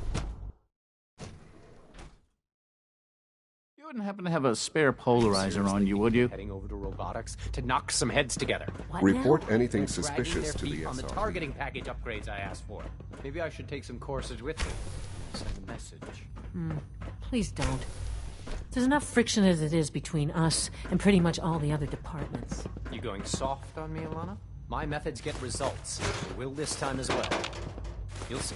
[SPEAKER 4] You wouldn't happen to have a spare polarizer on you, would you?
[SPEAKER 17] Heading over to robotics to knock some heads together.
[SPEAKER 14] Report anything
[SPEAKER 17] They're dragging
[SPEAKER 14] suspicious
[SPEAKER 17] their
[SPEAKER 14] to
[SPEAKER 17] feet
[SPEAKER 14] the
[SPEAKER 17] on the
[SPEAKER 14] SRE.
[SPEAKER 17] targeting package upgrades I asked for. Maybe I should take some courses with me. Send a message.
[SPEAKER 13] Please don't. There's enough friction as it is between us and pretty much all the other departments.
[SPEAKER 17] You going soft on me, Alana? My methods get results. They will this time as well. You'll see.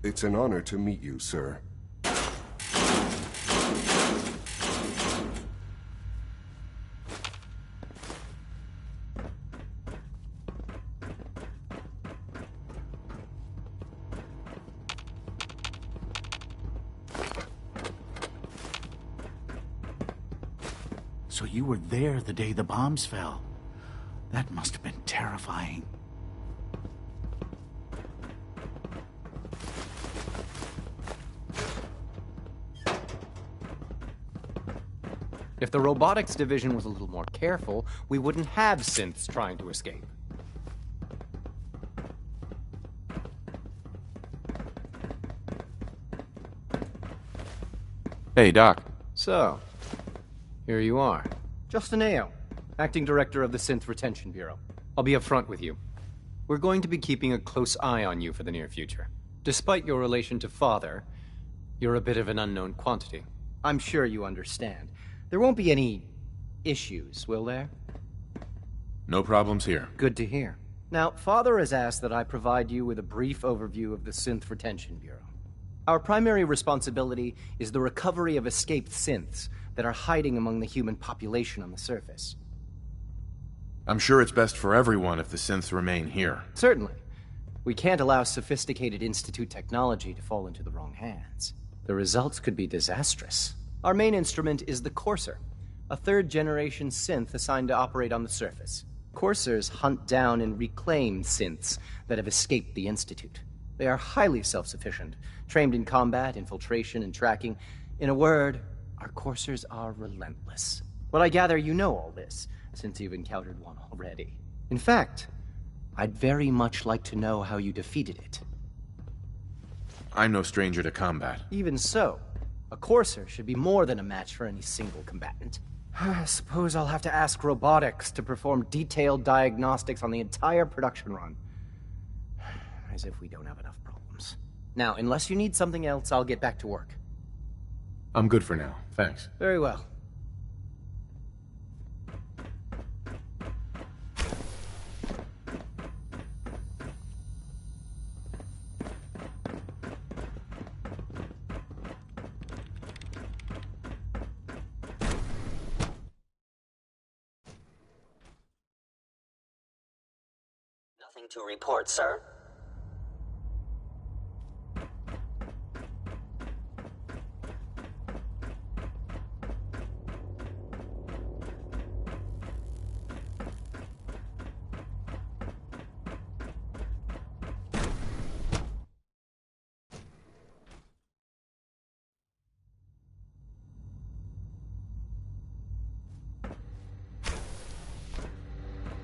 [SPEAKER 14] It's an honor to meet you, sir.
[SPEAKER 4] So you were there the day the bombs fell. That must have been terrifying.
[SPEAKER 17] If the robotics division was a little more careful, we wouldn't have synths trying to escape.
[SPEAKER 1] Hey, Doc.
[SPEAKER 17] So, here you are. Justin Ayo, Acting Director of the Synth Retention Bureau. I'll be upfront with you. We're going to be keeping a close eye on you for the near future. Despite your relation to Father, you're a bit of an unknown quantity. I'm sure you understand. There won't be any issues, will there?
[SPEAKER 1] No problems here.
[SPEAKER 17] Good to hear. Now, Father has asked that I provide you with a brief overview of the Synth Retention Bureau. Our primary responsibility is the recovery of escaped synths that are hiding among the human population on the surface.
[SPEAKER 1] I'm sure it's best for everyone if the synths remain here.
[SPEAKER 17] Certainly. We can't allow sophisticated Institute technology to fall into the wrong hands. The results could be disastrous. Our main instrument is the Courser, a third-generation synth assigned to operate on the surface. Coursers hunt down and reclaim synths that have escaped the Institute. They are highly self-sufficient, trained in combat, infiltration, and tracking. In a word, our Coursers are relentless. Well, I gather you know all this, since you've encountered one already. In fact, I'd very much like to know how you defeated it.
[SPEAKER 1] I'm no stranger to combat.
[SPEAKER 17] Even so, a Courser should be more than a match for any single combatant. I suppose I'll have to ask robotics to perform detailed diagnostics on the entire production run. As if we don't have enough problems. Now, unless you need something else, I'll get back to work.
[SPEAKER 1] I'm good for now, thanks.
[SPEAKER 17] Very well.
[SPEAKER 2] Nothing to report, sir.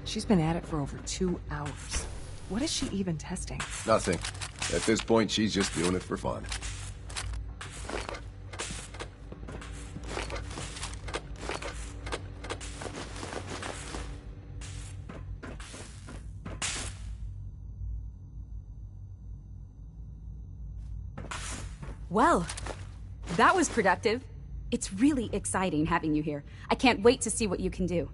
[SPEAKER 16] She's been at it for over 2 hours. What is she even testing?
[SPEAKER 14] Nothing. At this point, she's just doing it for fun.
[SPEAKER 22] Well, that was productive. It's really exciting having you here. I can't wait to see what you can do.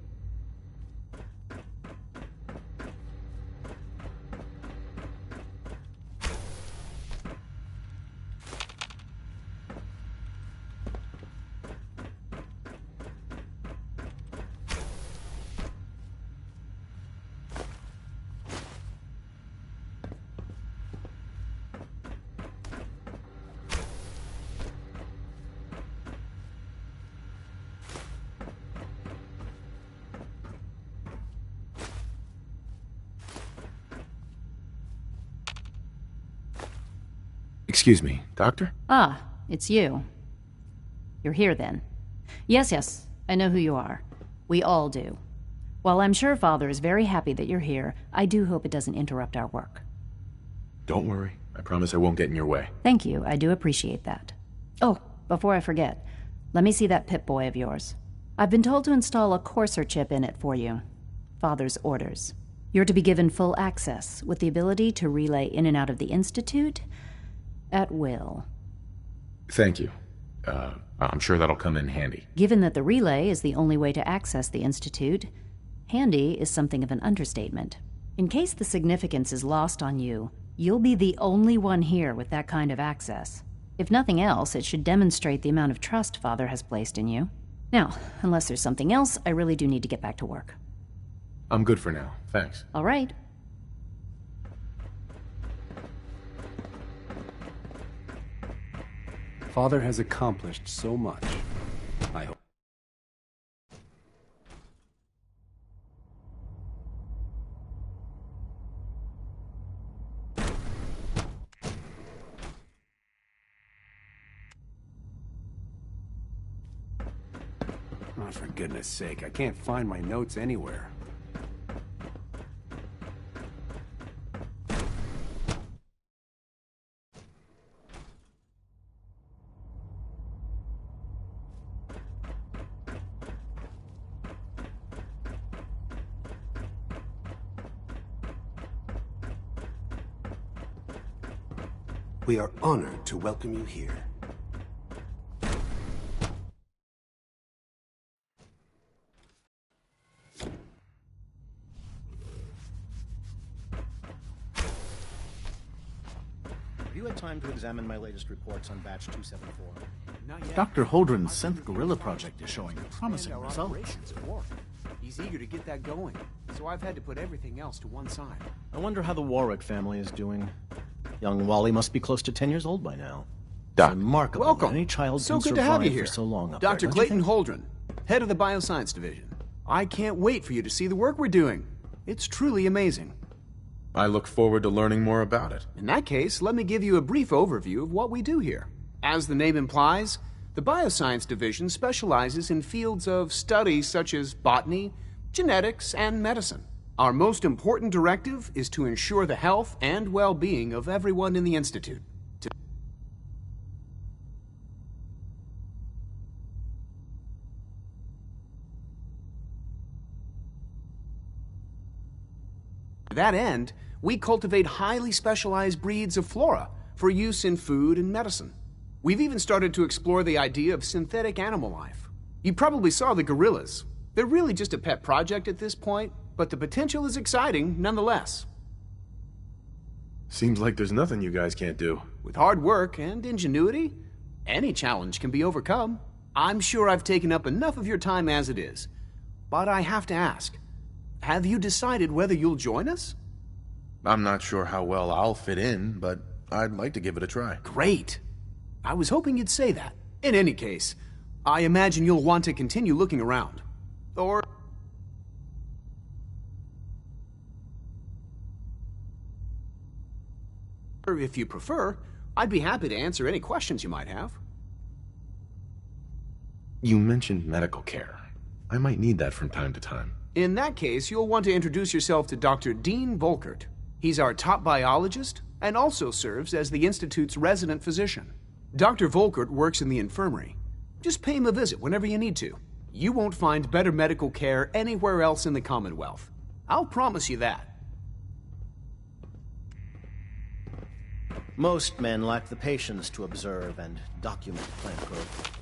[SPEAKER 1] Excuse me, Doctor?
[SPEAKER 23] Ah, it's you. You're here then. Yes, I know who you are. We all do. While I'm sure Father is very happy that you're here, I do hope it doesn't interrupt our work.
[SPEAKER 1] Don't worry. I promise I won't get in your way.
[SPEAKER 23] Thank you, I do appreciate that. Oh, before I forget, let me see that Pip-Boy of yours. I've been told to install a Courser chip in it for you. Father's orders. You're to be given full access, with the ability to relay in and out of the Institute at will.
[SPEAKER 1] Thank you. I'm sure that'll come in handy.
[SPEAKER 23] Given that the relay is the only way to access the Institute, handy is something of an understatement. In case the significance is lost on you, you'll be the only one here with that kind of access. If nothing else, it should demonstrate the amount of trust Father has placed in you. Now, unless there's something else, I really do need to get back to work.
[SPEAKER 1] I'm good for now, thanks.
[SPEAKER 23] All right.
[SPEAKER 21] Father has accomplished so much. I hope. Oh, for goodness sake, I can't find my notes anywhere. We are honored to welcome you here.
[SPEAKER 24] Have you had time to examine my latest reports on Batch 274?
[SPEAKER 21] Not yet.
[SPEAKER 25] Dr. Holdren's synth guerrilla project is showing promising results.
[SPEAKER 3] He's eager to get that going, so I've had to put everything else to one side.
[SPEAKER 21] I wonder how the Warwick family is doing. Young Wally must be close to 10 years old by now.
[SPEAKER 3] Doc.
[SPEAKER 21] Remarkable.
[SPEAKER 3] Welcome.
[SPEAKER 21] That any child
[SPEAKER 3] So
[SPEAKER 21] can
[SPEAKER 3] good to have you
[SPEAKER 21] survive
[SPEAKER 3] here.
[SPEAKER 21] for so long up
[SPEAKER 3] Dr.
[SPEAKER 21] there, don't you
[SPEAKER 3] Clayton
[SPEAKER 21] think?
[SPEAKER 3] Holdren, head of the Bioscience Division. I can't wait for you to see the work we're doing. It's truly amazing.
[SPEAKER 1] I look forward to learning more about it.
[SPEAKER 3] In that case, let me give you a brief overview of what we do here. As the name implies, the Bioscience Division specializes in fields of study such as botany, genetics, and medicine. Our most important directive is to ensure the health and well-being of everyone in the Institute. To that end, we cultivate highly specialized breeds of flora for use in food and medicine. We've even started to explore the idea of synthetic animal life. You probably saw the gorillas. They're really just a pet project at this point, but the potential is exciting nonetheless.
[SPEAKER 1] Seems like there's nothing you guys can't do.
[SPEAKER 3] With hard work and ingenuity, any challenge can be overcome. I'm sure I've taken up enough of your time as it is, but I have to ask, have you decided whether you'll join us?
[SPEAKER 1] I'm not sure how well I'll fit in, but I'd like to give it a try.
[SPEAKER 3] Great. I was hoping you'd say that. In any case, I imagine you'll want to continue looking around. Or if you prefer, I'd be happy to answer any questions you might have.
[SPEAKER 1] You mentioned medical care. I might need that from time to time.
[SPEAKER 3] In that case, you'll want to introduce yourself to Dr. Dean Volkert. He's our top biologist and also serves as the Institute's resident physician. Dr. Volkert works in the infirmary. Just pay him a visit whenever you need to. You won't find better medical care anywhere else in the Commonwealth. I'll promise you that.
[SPEAKER 21] Most men lack the patience to observe and document plant growth.